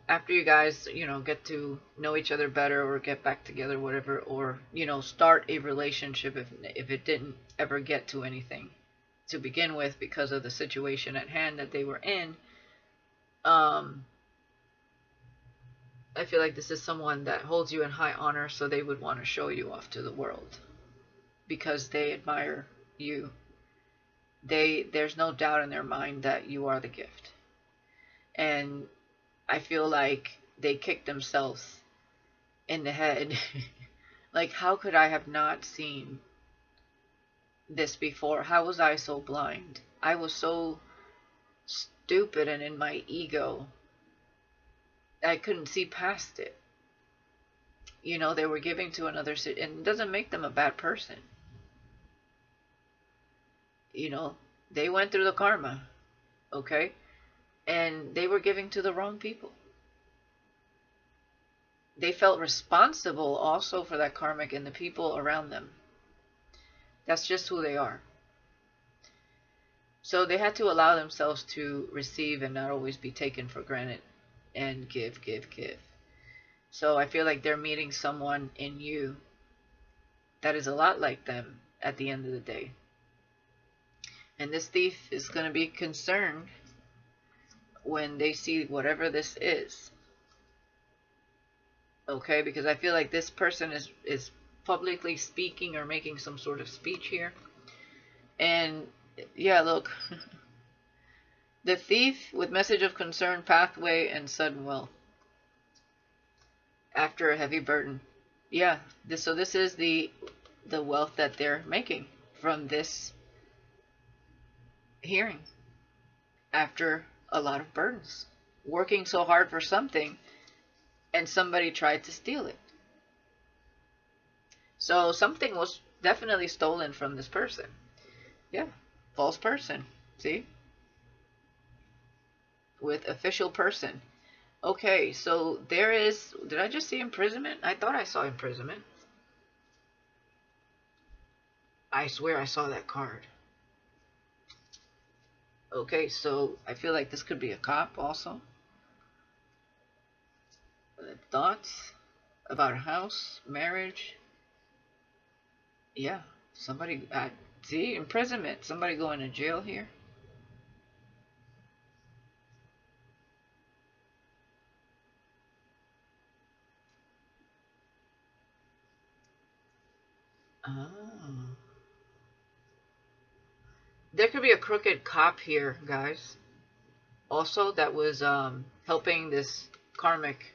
after you guys, get to know each other better or get back together, whatever, or, start a relationship if it didn't ever get to anything to begin with because of the situation at hand that they were in, I feel like this is someone that holds you in high honor, so they would want to show you off to the world because they admire you. There's no doubt in their mind that you are the gift. And I feel like they kicked themselves in the head. Like, how could I have not seen this before? How was I so blind? I was so stupid and in my ego. I couldn't see past it. They were giving to another city, and it doesn't make them a bad person. They went through the karma, okay? And they were giving to the wrong people. They felt responsible also for that karmic and the people around them. That's just who they are. So they had to allow themselves to receive and not always be taken for granted and give. So I feel like they're meeting someone in you that is a lot like them at the end of the day. And this thief is going to be concerned when they see whatever this is. Okay, because I feel like this person is publicly speaking or making some sort of speech here. And yeah, look. The thief with message of concern, pathway, and sudden wealth. After a heavy burden. Yeah, so this is the wealth that they're making from this hearing. After a lot of burdens. Working so hard for something and somebody tried to steal it. So something was definitely stolen from this person. Yeah, false person. See? With official person. Okay, so there is... Did I just see imprisonment? I thought I saw imprisonment. I swear I saw that card. Okay, so I feel like this could be a cop also. Thoughts about a house, marriage. Yeah, somebody... see, imprisonment. Somebody going to jail here. Oh. There could be a crooked cop here, guys. Also, that was helping this Karmic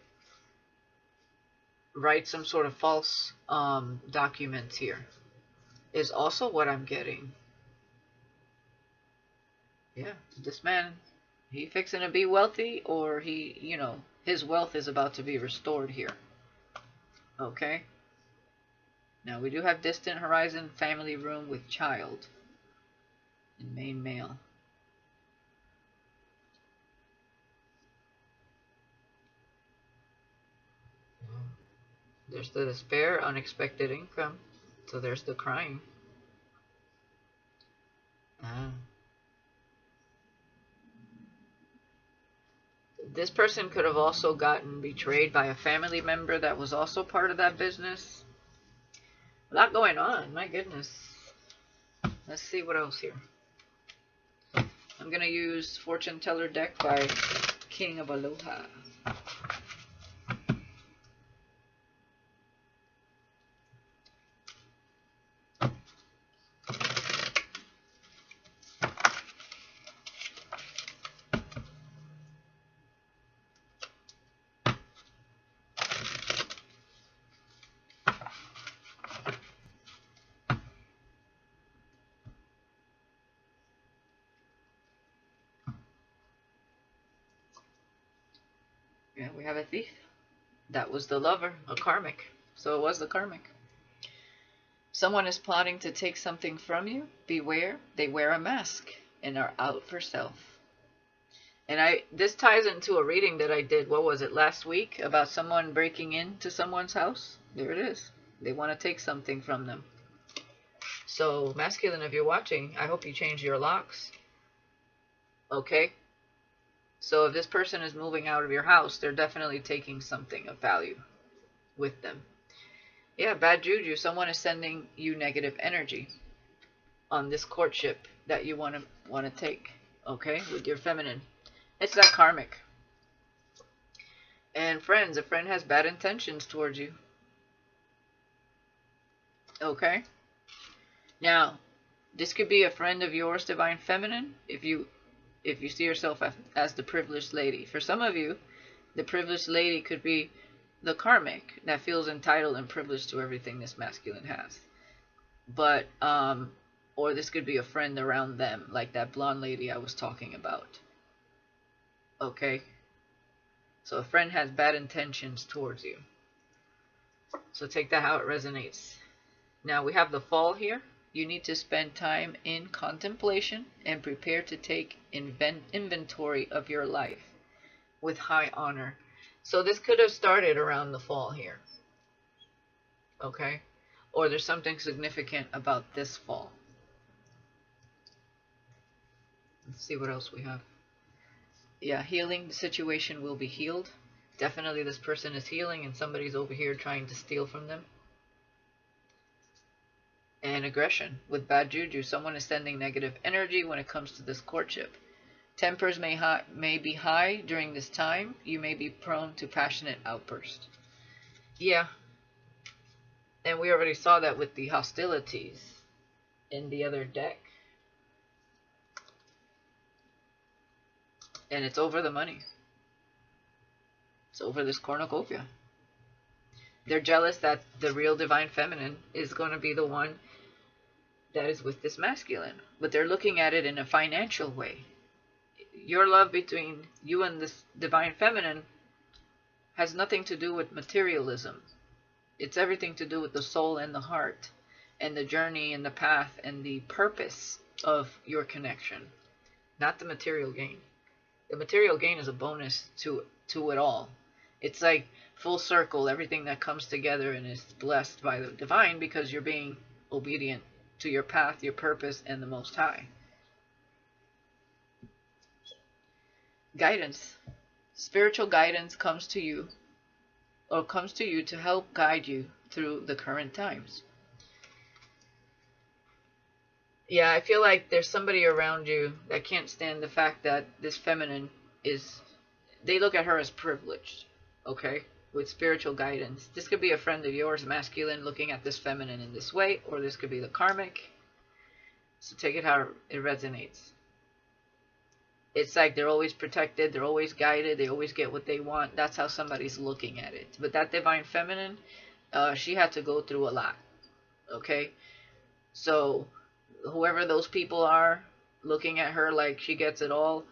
write some sort of false documents here. Is also what I'm getting. Yeah, this man, he fixing to be wealthy, or he, you know, his wealth is about to be restored here. Okay. Now we do have distant horizon, family room with child, and main male. There's the despair, unexpected income. So there's the crime. This person could have also gotten betrayed by a family member that was also part of that business. A lot going on, my goodness. Let's see what else here. I'm going to use Fortune Teller deck by King of Aloha. Yeah, we have a thief. That was the lover, a karmic. So it was the karmic. Someone is plotting to take something from you. Beware, they wear a mask and are out for self. And this ties into a reading that I did, what was it, last week, about someone breaking into someone's house. There it is. They want to take something from them. So, masculine, if you're watching, I hope you change your locks. Okay? So if this person is moving out of your house, they're definitely taking something of value with them. Yeah, bad juju. Someone is sending you negative energy on this courtship that you want to take. Okay, with your feminine. It's that karmic. And friends, a friend has bad intentions towards you. Okay. Now, this could be a friend of yours, divine feminine, if you see yourself as the privileged lady. For some of you, the privileged lady could be the karmic that feels entitled and privileged to everything this masculine has. But, or this could be a friend around them, like that blonde lady I was talking about. Okay? So a friend has bad intentions towards you. So take that how it resonates. Now we have the fall here. You need to spend time in contemplation and prepare to take inventory of your life with high honor. So this could have started around the fall here. Okay? Or there's something significant about this fall. Let's see what else we have. Yeah, healing. The situation will be healed. Definitely this person is healing and somebody's over here trying to steal from them. And aggression with bad juju. Someone is sending negative energy when it comes to this courtship. Tempers may be high during this time. You may be prone to passionate outbursts. Yeah. And we already saw that with the hostilities in the other deck. And it's over the money. It's over this cornucopia. They're jealous that the real divine feminine is going to be the one that is with this masculine. But they're looking at it in a financial way. Your love between you and this divine feminine has nothing to do with materialism. It's everything to do with the soul and the heart and the journey and the path and the purpose of your connection, not the material gain. The material gain is a bonus to it all. It's like full circle, everything that comes together and is blessed by the divine because you're being obedient to your path, your purpose, and the Most High. Guidance. Spiritual guidance comes to you to help guide you through the current times. Yeah, I feel like there's somebody around you that can't stand the fact that this feminine is, they look at her as privileged, okay, with spiritual guidance. This could be a friend of yours, masculine, looking at this feminine in this way, or this could be the karmic. So take it how it resonates. It's like they're always protected, they're always guided, they always get what they want. That's how somebody's looking at it. But that divine feminine, she had to go through a lot, okay? So whoever those people are, looking at her like she gets it all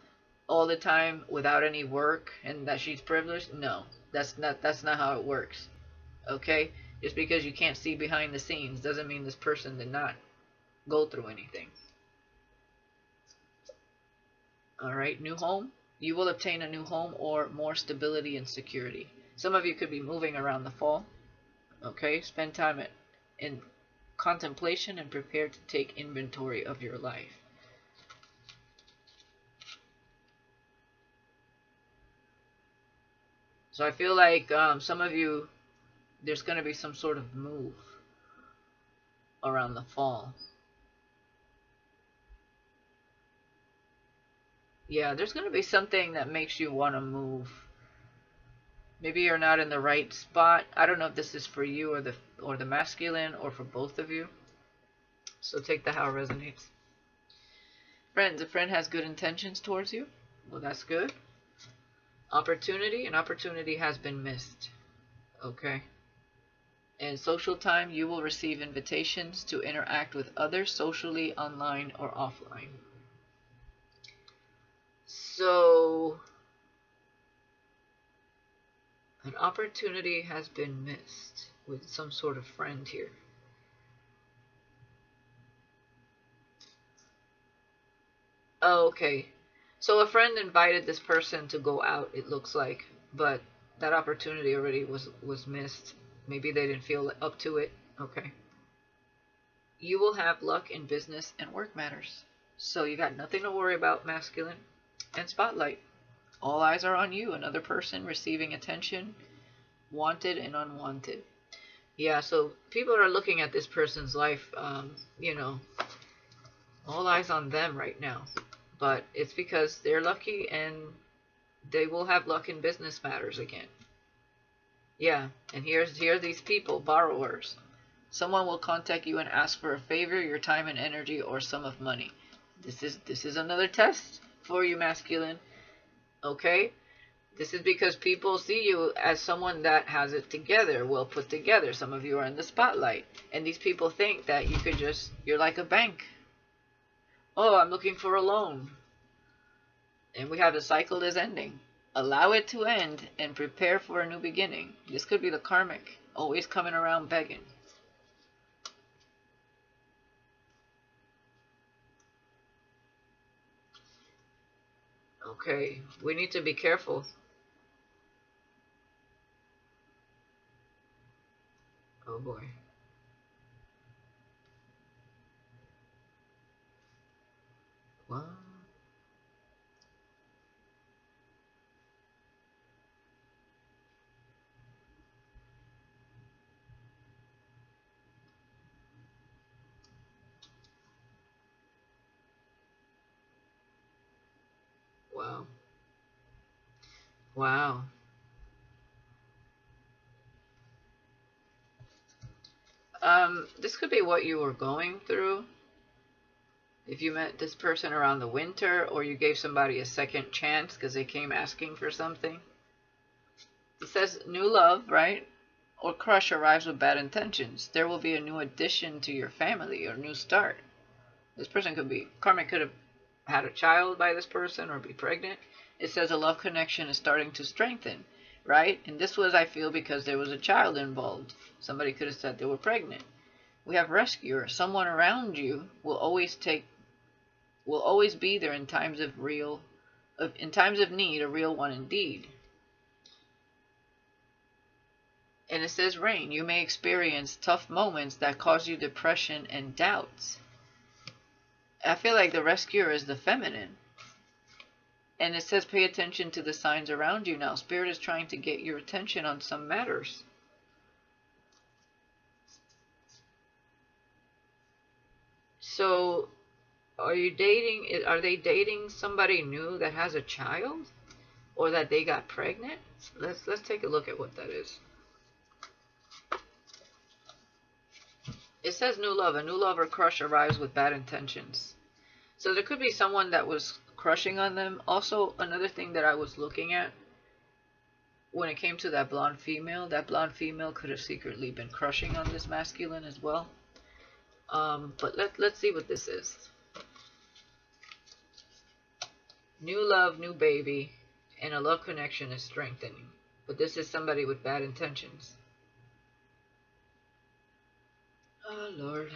the time without any work and that she's privileged, no, that's not how it works, okay? Just because you can't see behind the scenes doesn't mean this person did not go through anything. Alright, new home. You will obtain a new home or more stability and security. Some of you could be moving around the fall. Okay, spend time in contemplation and prepare to take inventory of your life. So I feel like some of you, there's going to be some sort of move around the fall. Yeah, there's going to be something that makes you want to move. Maybe you're not in the right spot. I don't know if this is for you or the masculine or for both of you. So take that how it resonates. Friends, a friend has good intentions towards you. Well, that's good. Opportunity, an opportunity has been missed. Okay. In social time, you will receive invitations to interact with others socially, online, or offline. So, an opportunity has been missed with some sort of friend here. Oh, okay. So a friend invited this person to go out, it looks like, but that opportunity already was missed. Maybe they didn't feel up to it. Okay. You will have luck in business and work matters. So you got nothing to worry about, masculine. And spotlight. All eyes are on you, another person receiving attention, wanted and unwanted. Yeah, so people are looking at this person's life, all eyes on them right now. But it's because they're lucky and they will have luck in business matters again. Yeah, and here are these people, borrowers. Someone will contact you and ask for a favor, your time and energy, or sum of money. This is another test for you, masculine. Okay? This is because people see you as someone that has it together, well put together. Some of you are in the spotlight. And these people think that you're like a bank. Oh, I'm looking for a loan. And we have the cycle is ending. Allow it to end and prepare for a new beginning. This could be the karmic, always coming around begging. Okay, we need to be careful. Oh boy. What? Wow. This could be what you were going through. If you met this person around the winter, or you gave somebody a second chance because they came asking for something. It says new love, right? Or crush arrives with bad intentions. There will be a new addition to your family or new start. This person could be, Karmic could have had a child by this person or be pregnant. It says a love connection is starting to strengthen, right? And this was, I feel, because there was a child involved. Somebody could have said they were pregnant. We have rescuer. Someone around you will always be there in times of need, a real one indeed. And it says rain. You may experience tough moments that cause you depression and doubts. I feel like the rescuer is the feminine. And it says pay attention to the signs around you now. Spirit is trying to get your attention on some matters. So, are they dating somebody new that has a child? Or that they got pregnant? Let's take a look at what that is. It says new love. A new love or crush arrives with bad intentions. So there could be someone that was crushing on them. Also, another thing that I was looking at when it came to that blonde female could have secretly been crushing on this masculine as well. But let's see what this is. New love, new baby, and a love connection is strengthening. But this is somebody with bad intentions. Oh, Lord.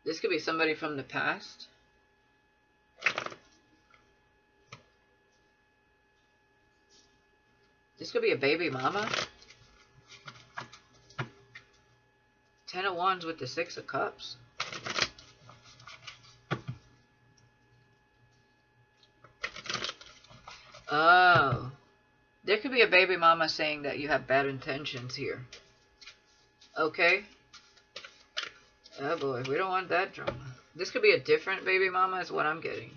This could be somebody from the past. This could be a baby mama. 10 of Wands with the 6 of Cups. Oh. There could be a baby mama saying that you have bad intentions here. Okay. Oh boy, we don't want that drama. This could be a different baby mama is what I'm getting.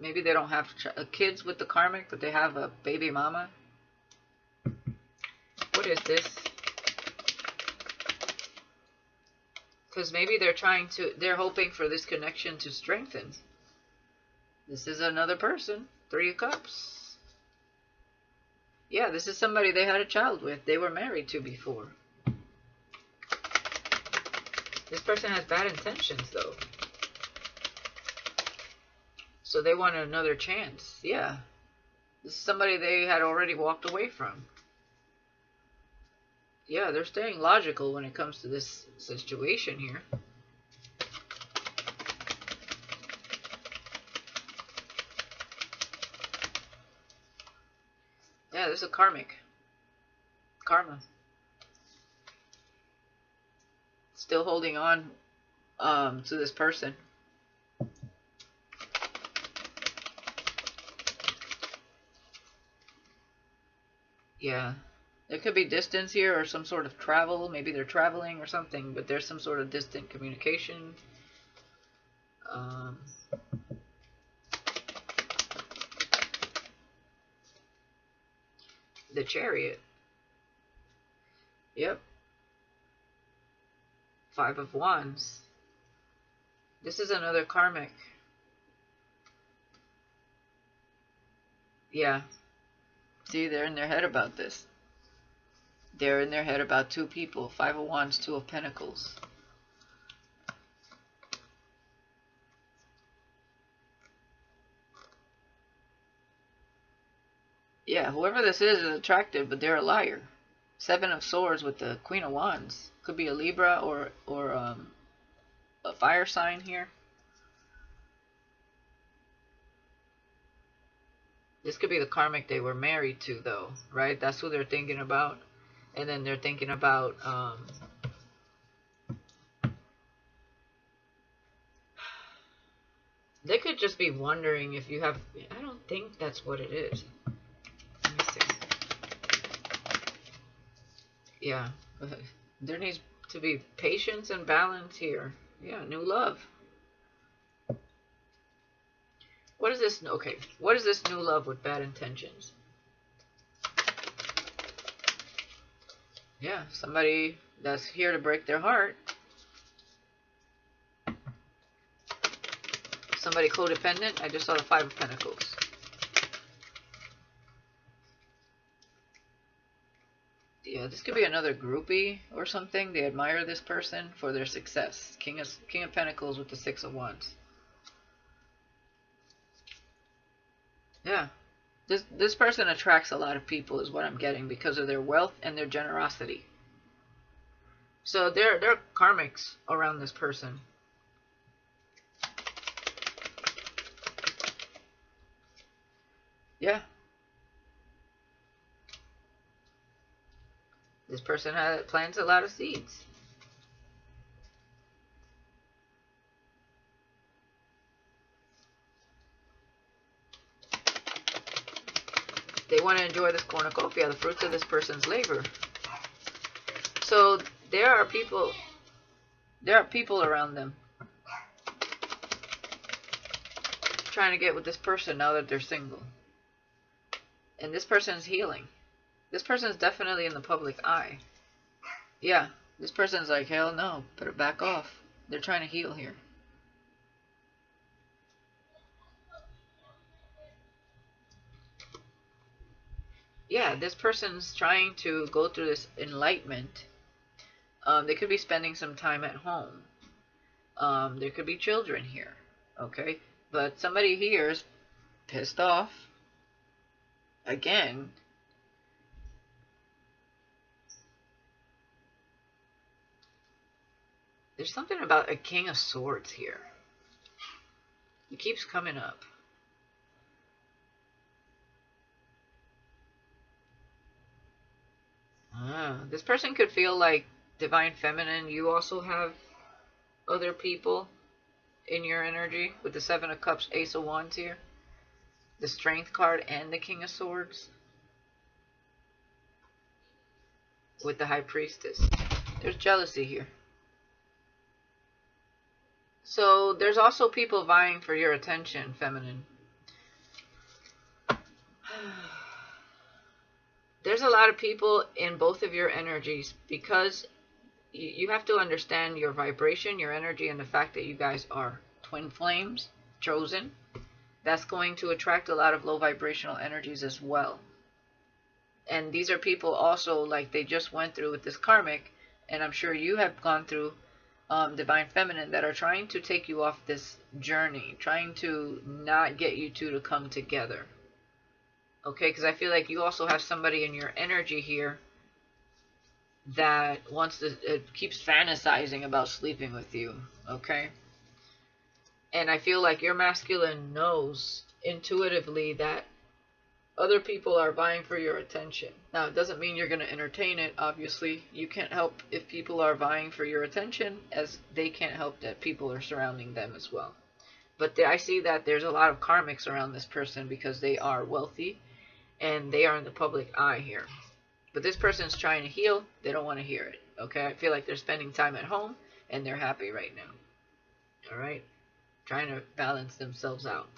Maybe they don't have kids with the karmic, but they have a baby mama. What is this? Because maybe they're hoping for this connection to strengthen. This is another person. 3 of Cups. Yeah, this is somebody they had a child with. They were married to before. This person has bad intentions, though. So they want another chance. Yeah. This is somebody they had already walked away from. Yeah, they're staying logical when it comes to this situation here. Yeah, this is a karmic. Karma. Still holding on to this person. Yeah. There could be distance here or some sort of travel. Maybe they're traveling or something, but there's some sort of distant communication. The Chariot. Yep. 5 of Wands. This is another karmic. Yeah. See, they're in their head about this. They're in their head about 2 people. 5 of Wands, 2 of Pentacles. Yeah, whoever this is attractive, but they're a liar. 7 of Swords with the Queen of Wands. Could be a Libra or a fire sign here. This could be the karmic they were married to, though, right? That's who they're thinking about. And then they're thinking about they could just be wondering if you have... I don't think that's what it is. Let me see. Yeah. There needs to be patience and balance here. Yeah, new love. What is this? Okay, what is this new love with bad intentions? Yeah, somebody that's here to break their heart. Somebody codependent. I just saw the Five of Pentacles. Yeah, this could be another groupie or something. They admire this person for their success. King of Pentacles with the Six of Wands. Yeah. This person attracts a lot of people is what I'm getting because of their wealth and their generosity. So there are karmics around this person. Yeah. This person plants a lot of seeds. They want to enjoy this cornucopia, the fruits of this person's labor. So there are people around them trying to get with this person now that they're single. And this person's healing. This person's definitely in the public eye. Yeah, this person's like, hell no, better back off. They're trying to heal here. Yeah, this person's trying to go through this enlightenment. They could be spending some time at home. There could be children here. Okay? But somebody here is pissed off. Again. There's something about a King of Swords here. It keeps coming up. This person could feel like Divine Feminine. You also have other people in your energy with the Seven of Cups, Ace of Wands here. The Strength card and the King of Swords. With the High Priestess. There's jealousy here. So there's also people vying for your attention, feminine. There's a lot of people in both of your energies because you have to understand your vibration, your energy, and the fact that you guys are twin flames, chosen. That's going to attract a lot of low vibrational energies as well. And these are people also, like they just went through with this karmic, and I'm sure you have gone through Divine Feminine, that are trying to take you off this journey, trying to not get you two to come together. Okay, because I feel like you also have somebody in your energy here that wants to, keeps fantasizing about sleeping with you. Okay, and I feel like your masculine knows intuitively that other people are vying for your attention. Now, it doesn't mean you're going to entertain it, obviously. You can't help if people are vying for your attention, as they can't help that people are surrounding them as well. But I see that there's a lot of karmics around this person because they are wealthy and they are in the public eye here. But this person's trying to heal. They don't want to hear it. Okay, I feel like they're spending time at home and they're happy right now. All right, trying to balance themselves out.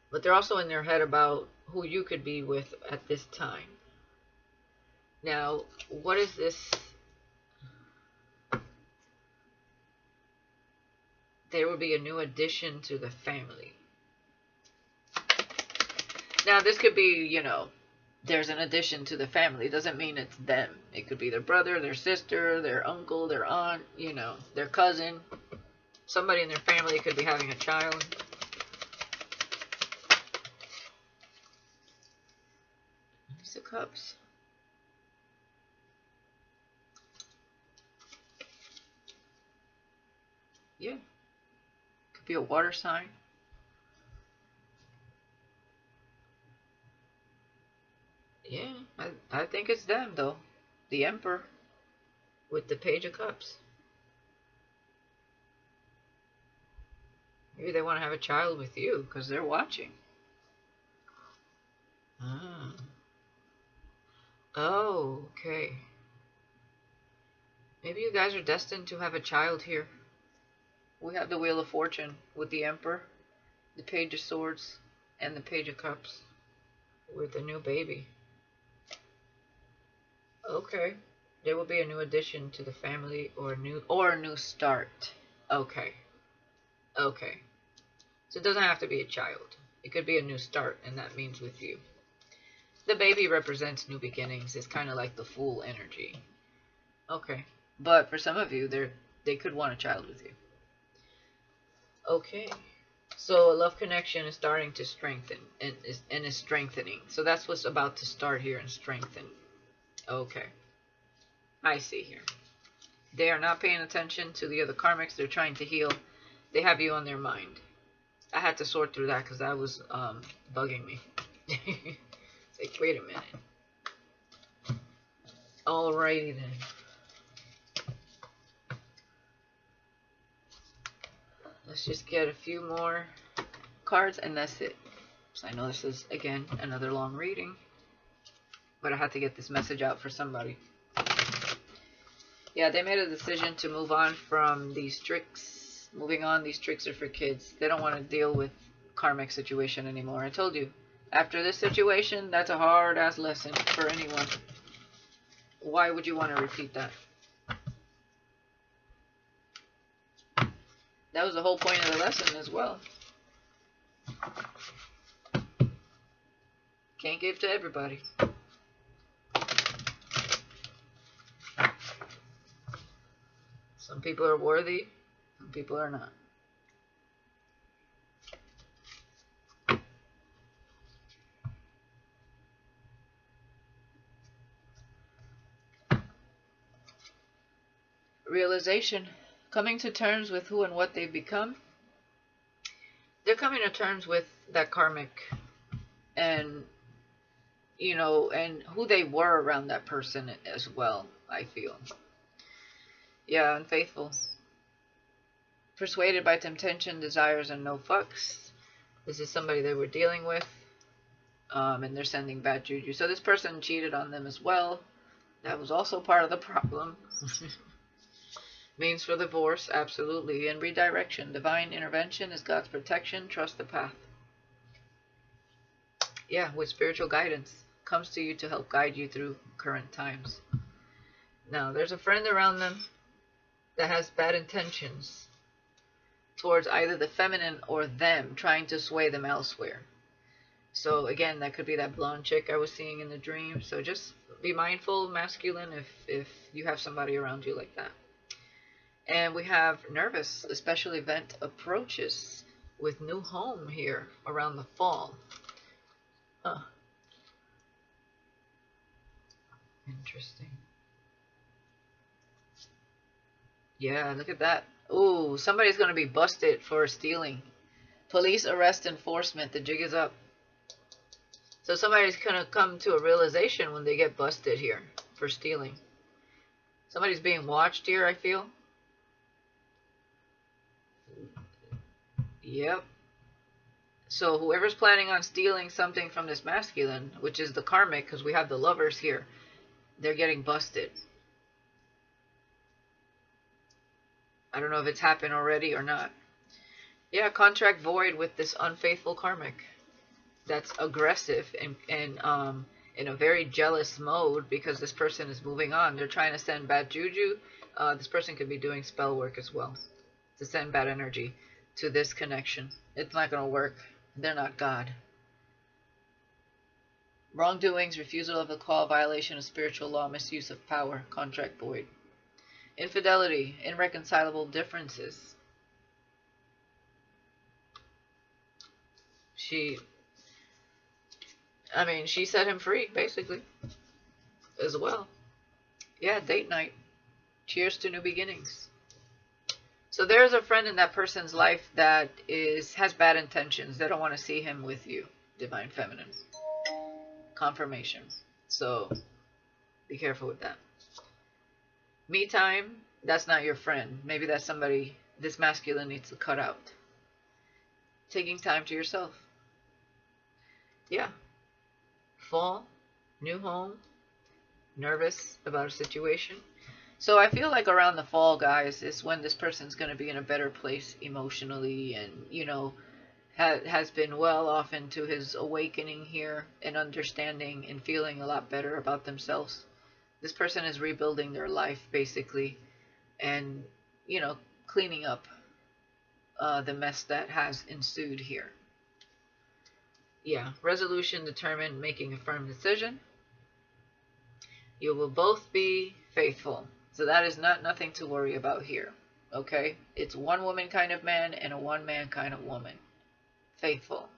But they're also in their head about who you could be with at this time. Now, what is this? There will be a new addition to the family. Now, this could be, you know, there's an addition to the family. It doesn't mean it's them. It could be their brother, their sister, their uncle, their aunt, you know, their cousin. Somebody in their family could be having a child. Ace of Cups. Yeah. Could be a water sign. Yeah, I think it's them, though. The Emperor with the Page of Cups. Maybe they want to have a child with you because they're watching. Ah. Oh, okay. Maybe you guys are destined to have a child here. We have the Wheel of Fortune with the Emperor. The Page of Swords and the Page of Cups with a new baby. Okay. There will be a new addition to the family or a new start. Okay. Okay. So it doesn't have to be a child. It could be a new start, and that means with you. The baby represents new beginnings. It's kind of like the Fool energy. Okay. But for some of you, they could want a child with you. Okay. So a love connection is starting to strengthen and is strengthening. So that's what's about to start here and strengthen. Okay. I see here. They are not paying attention to the other karmics. They're trying to heal. They have you on their mind. I had to sort through that because that was bugging me. It's like, wait a minute. Alrighty then. Let's just get a few more cards and that's it. So I know this is, again, another long reading. But I had to get this message out for somebody. Yeah, they made a decision to move on from these tricks. Moving on, these tricks are for kids. They don't want to deal with karmic situation anymore. I told you, after this situation, that's a hard-ass lesson for anyone. Why would you want to repeat that? That was the whole point of the lesson as well. Can't give to everybody. Some people are worthy, some people are not. Realization. Coming to terms with who and what they've become. They're coming to terms with that karmic and, you know, and who they were around that person as well, I feel. Yeah, unfaithful. Persuaded by temptation, desires, and no fucks. This is somebody they were dealing with. And they're sending bad juju. So this person cheated on them as well. That was also part of the problem. Means for divorce, absolutely. And redirection. Divine intervention is God's protection. Trust the path. Yeah, with spiritual guidance. Comes to you to help guide you through current times. Now, there's a friend around them that has bad intentions towards either the feminine or them, trying to sway them elsewhere. So again, that could be that blonde chick I was seeing in the dream. So just be mindful, masculine, if you have somebody around you like that. And we have nervous. A special event approaches with new home here around the fall. Huh. Interesting. Yeah, look at that. Ooh, somebody's going to be busted for stealing. Police arrest enforcement. The jig is up. So somebody's going to come to a realization when they get busted here for stealing. Somebody's being watched here, I feel. Yep. So whoever's planning on stealing something from this masculine, which is the karmic, because we have the lovers here, they're getting busted. I don't know if it's happened already or not. Yeah, contract void with this unfaithful karmic that's aggressive and in a very jealous mode because this person is moving on. They're trying to send bad juju. This person could be doing spell work as well to send bad energy to this connection. It's not going to work. They're not God. Wrongdoings, refusal of a call, violation of spiritual law, misuse of power, contract void. Infidelity, irreconcilable differences. She set him free, basically, as well. Yeah, date night. Cheers to new beginnings. So there's a friend in that person's life that has bad intentions. They don't want to see him with you, Divine Feminine. Confirmation. So be careful with that. Me time, that's not your friend. Maybe that's somebody this masculine needs to cut out. Taking time to yourself. Yeah. Fall, new home, nervous about a situation. So I feel like around the fall, guys, is when this person's going to be in a better place emotionally and, you know, has been well off into his awakening here and understanding and feeling a lot better about themselves. This person is rebuilding their life basically, and cleaning up the mess that has ensued here. Yeah, resolution, determined, making a firm decision. You will both be faithful. So that is nothing to worry about here. Okay? It's one woman kind of man and a one man kind of woman. Faithful.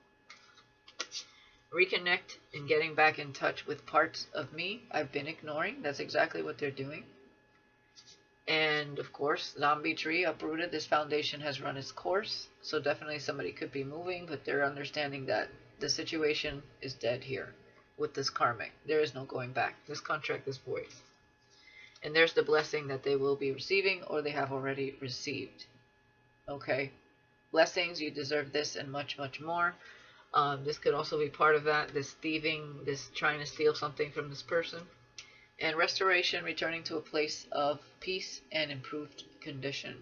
Reconnect and getting back in touch with parts of me I've been ignoring. That's exactly what they're doing. And of course, zombie tree uprooted. This foundation has run its course. So definitely somebody could be moving, but they're understanding that the situation is dead here with this karmic. There is no going back. This contract is void. And there's the blessing that they will be receiving or they have already received. Okay? Blessings, you deserve this and much, much more. This could also be part of that. This thieving, this trying to steal something from this person. And restoration, returning to a place of peace and improved condition.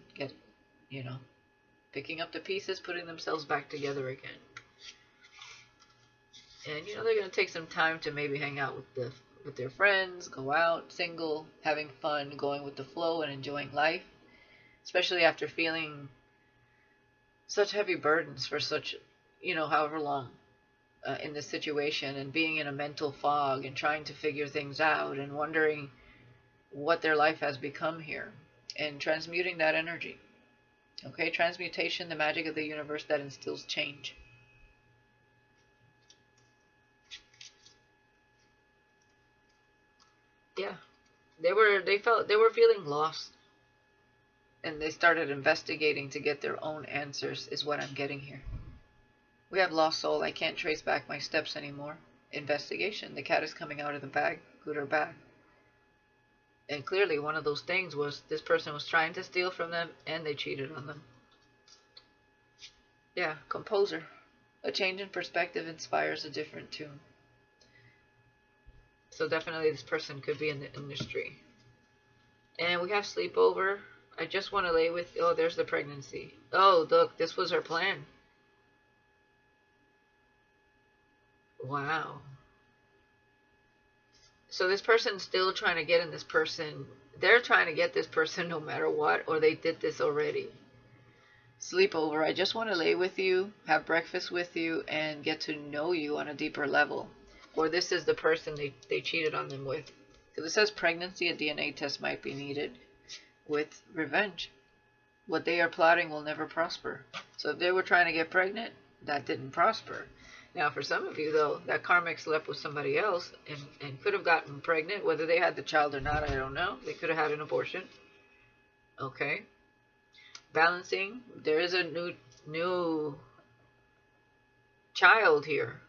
Picking up the pieces, putting themselves back together again. And they're going to take some time to maybe hang out with their friends, go out, single, having fun, going with the flow and enjoying life. Especially after feeling such heavy burdens for such, however long in this situation, and being in a mental fog and trying to figure things out and wondering what their life has become here, and transmuting that energy. Okay, transmutation, the magic of the universe that instills change. Yeah, they were feeling lost, and they started investigating to get their own answers, is what I'm getting here. We have lost soul. I can't trace back my steps anymore. Investigation. The cat is coming out of the bag, good or bad. And clearly one of those things was this person was trying to steal from them and they cheated on them. Yeah, composer. A change in perspective inspires a different tune. So definitely this person could be in the industry. And we have sleepover. I just want to lay with... Oh, there's the pregnancy. Oh, look, this was her plan. Wow. So this person's still trying to get in this person. They're trying to get this person no matter what, or they did this already. Sleepover. I just want to lay with you, have breakfast with you, and get to know you on a deeper level. Or this is the person they cheated on them with. If it says pregnancy, a DNA test might be needed. With revenge. What they are plotting will never prosper. So if they were trying to get pregnant, that didn't prosper. Now, for some of you, though, that karmic slept with somebody else and could have gotten pregnant. Whether they had the child or not, I don't know. They could have had an abortion. Okay. Balancing. There is a new child here.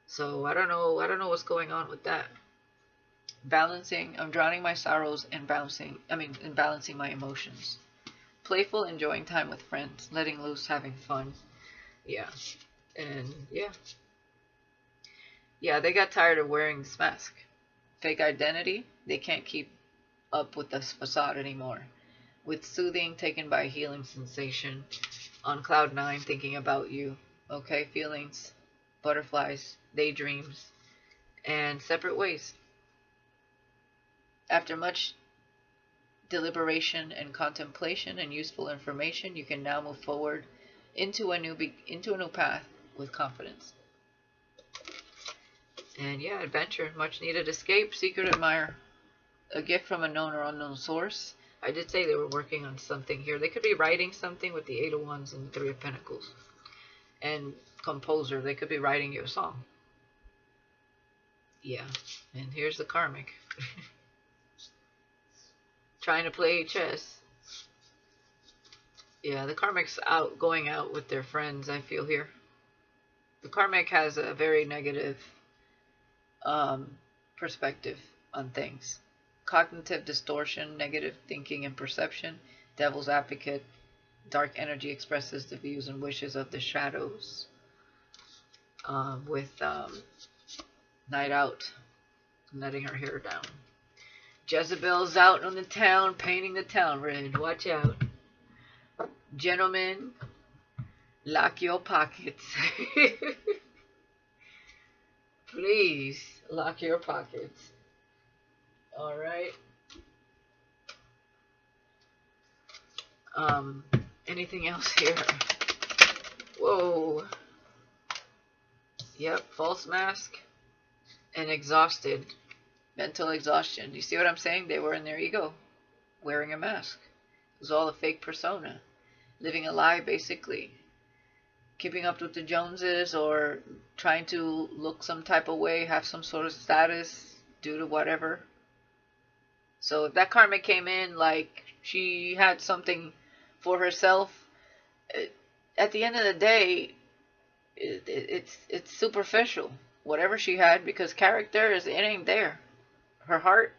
So I don't know what's going on with that. Balancing. I'm drowning my sorrows and balancing my emotions. Playful, enjoying time with friends, letting loose, having fun. Yeah. And yeah, they got tired of wearing this mask. Fake identity. They can't keep up with this facade anymore. With soothing, taken by a healing sensation. On cloud 9, thinking about you. Okay, feelings, butterflies, daydreams, and separate ways. After much deliberation and contemplation and useful information, you can now move forward into a new path with confidence. And yeah, adventure, much needed escape, secret admirer, a gift from a known or unknown source. I did say they were working on something here. They could be writing something with the 8 of Wands and the 3 of Pentacles. And composer, they could be writing you a song. Yeah, and here's the karmic. Trying to play chess. Yeah, the karmic's going out with their friends, I feel here. The karmic has a very negative perspective on things. Cognitive distortion, negative thinking and perception, devil's advocate, dark energy expresses the views and wishes of the shadows. With night out, letting her hair down. Jezebel's out on the town, painting the town red. Watch out. Gentlemen, lock your pockets. Please, lock your pockets. Alright. Anything else here? Whoa. Yep, false mask. And exhausted. Mental exhaustion. Do you see what I'm saying? They were in their ego, wearing a mask. It was all a fake persona. Living a lie, basically. Keeping up with the Joneses, or trying to look some type of way, have some sort of status due to whatever. So if that karmic came in like she had something for herself, at the end of the day, it's superficial. Whatever she had, because character it ain't there. Her heart,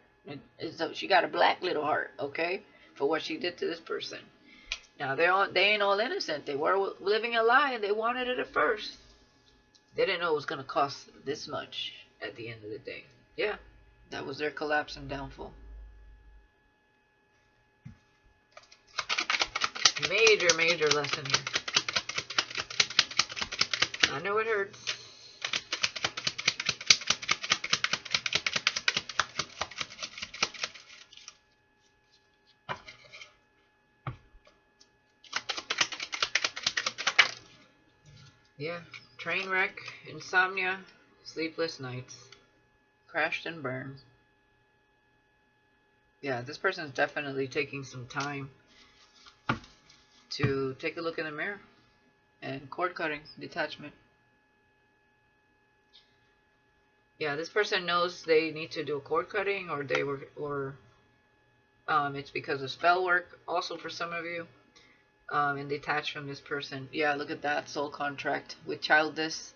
she got a black little heart, okay, for what she did to this person. Now they ain't all innocent. They were living a lie, and they wanted it at first. They didn't know it was gonna cost this much at the end of the day. Yeah, that was their collapse and downfall. Major lesson here. I know it hurts. Yeah, train wreck, insomnia, sleepless nights, crashed and burned. Yeah, this person is definitely taking some time to take a look in the mirror. And cord cutting, detachment. Yeah, this person knows they need to do a cord cutting, or it's because of spell work. Also, for some of you, and detach from this person. Yeah, look at that soul contract with childishness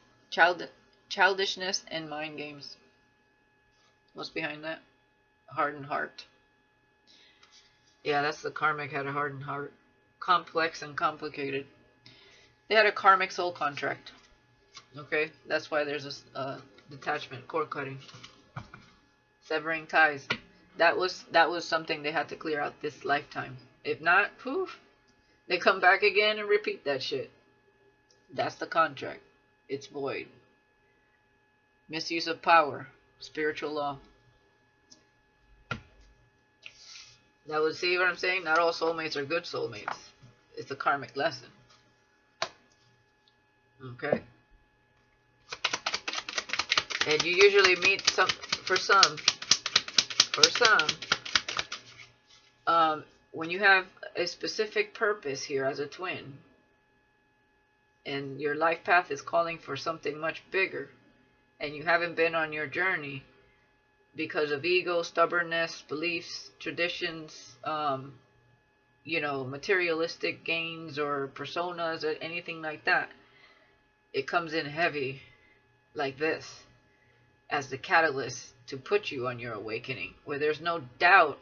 and mind games. What's behind that? Hardened heart. Yeah, that's the karmic had a hardened heart. Complex and complicated. They had a karmic soul contract. Okay, that's why there's a detachment, cord cutting, severing ties. That was something they had to clear out this lifetime. If not, poof, they come back again and repeat that shit. That's the contract. It's void. Misuse of power, spiritual law. Now, see what I'm saying? Not all soulmates are good soulmates. It's a karmic lesson. Okay? And you usually meet for some, when you have a specific purpose here as a twin, and your life path is calling for something much bigger, and you haven't been on your journey because of ego, stubbornness, beliefs, traditions, materialistic gains or personas or anything like that, it comes in heavy like this as the catalyst to put you on your awakening, where there's no doubt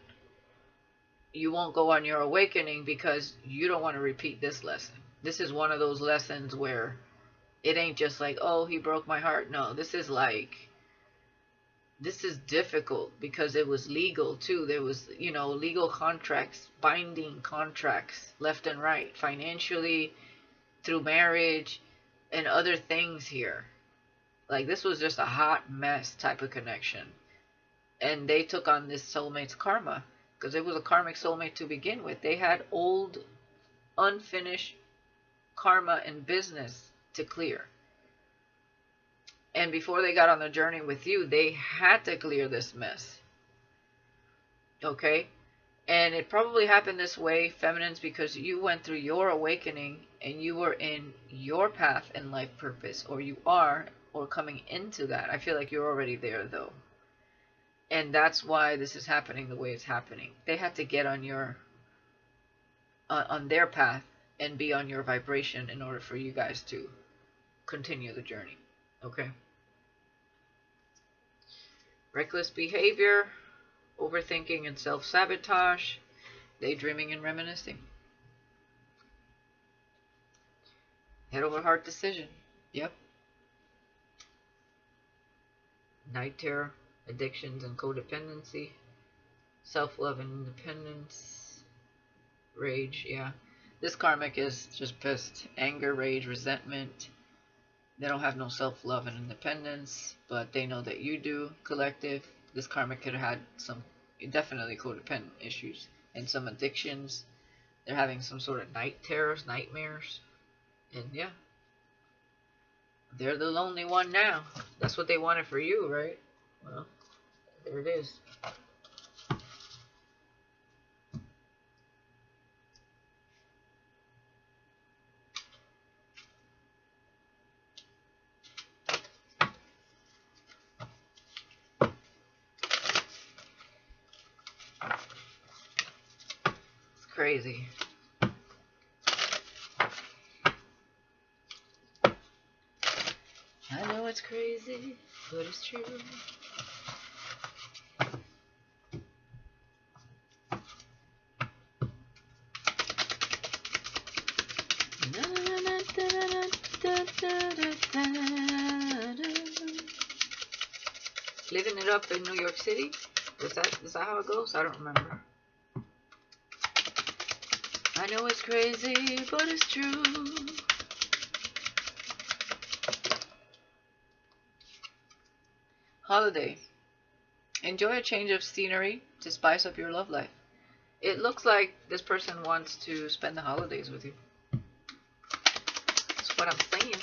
you won't go on your awakening because you don't want to repeat this lesson. This is one of those lessons where it ain't just like, oh, he broke my heart. No, this is difficult because it was legal too. There was, legal contracts, binding contracts left and right, financially, through marriage and other things here. Like, this was just a hot mess type of connection. And they took on this soulmate's karma because it was a karmic soulmate to begin with. They had old, unfinished karma and business to clear. And before they got on the journey with you, they had to clear this mess. Okay? And it probably happened this way, feminines, because you went through your awakening and you were in your path and life purpose, or you are, or coming into that. I feel like you're already there, though. And that's why this is happening the way it's happening. They had to get on on their path and be on your vibration in order for you guys to continue the journey. Okay? Reckless behavior, overthinking and self-sabotage, daydreaming and reminiscing. Head over heart decision. Yep. Night terror, addictions and codependency. Self-love and independence. Rage, yeah. This karmic is just pissed. Anger, rage, resentment. They don't have no self-love and independence, but they know that you do. Collective. This karmic could have had some, definitely codependent issues and some addictions. They're having some sort of night terrors, nightmares. And yeah, they're the lonely one now. That's what they wanted for you, right? Well, there it is. It's crazy. I know it's crazy, but it's true. Living it up in New York City? Is that how it goes? I don't remember. I know it's crazy, but it's true. Holiday. Enjoy a change of scenery to spice up your love life. It looks like this person wants to spend the holidays with you. That's what I'm saying.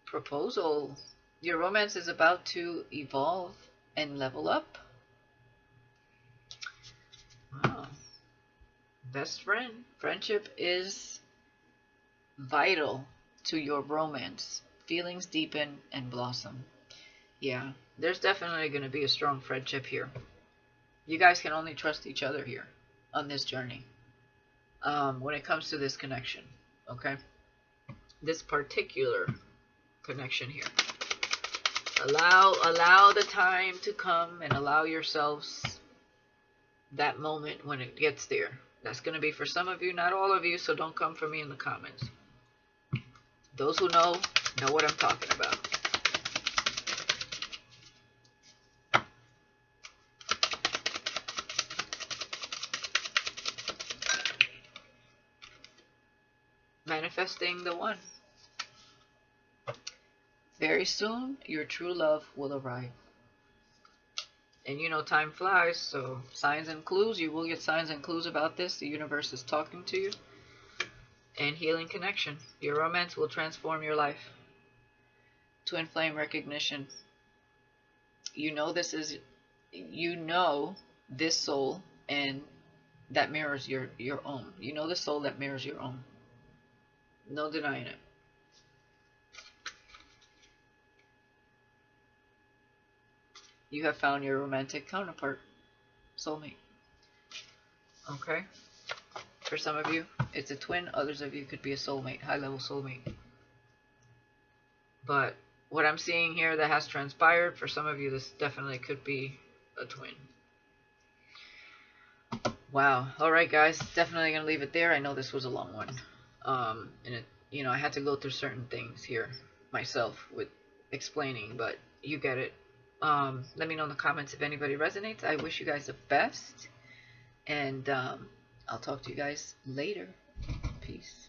Proposal. Your romance is about to evolve and level up. Wow. Best friend. Friendship is vital to your romance. Feelings deepen and blossom. Yeah, there's definitely going to be a strong friendship here. You guys can only trust each other here on this journey. When it comes to this connection, okay? This particular connection here. Allow the time to come and allow yourselves that moment when it gets there. That's going to be for some of you, not all of you, so don't come for me in the comments. Those who know what I'm talking about. Manifesting the one. Very soon, your true love will arrive. And you know, time flies, so signs and clues. You will get signs and clues about this. The universe is talking to you. And healing connection. Your romance will transform your life. Twin flame recognition. You know this soul, and that mirrors your own. You know the soul that mirrors your own. No denying it. You have found your romantic counterpart, soulmate. Okay? For some of you, it's a twin. Others of you could be a soulmate, high-level soulmate. But what I'm seeing here that has transpired, for some of you, this definitely could be a twin. Wow. All right, guys. Definitely going to leave it there. I know this was a long one. And it, you know, I had to go through certain things here myself with explaining, but you get it. Let me know in the comments if anybody resonates. I wish you guys the best. And I'll talk to you guys later. Peace.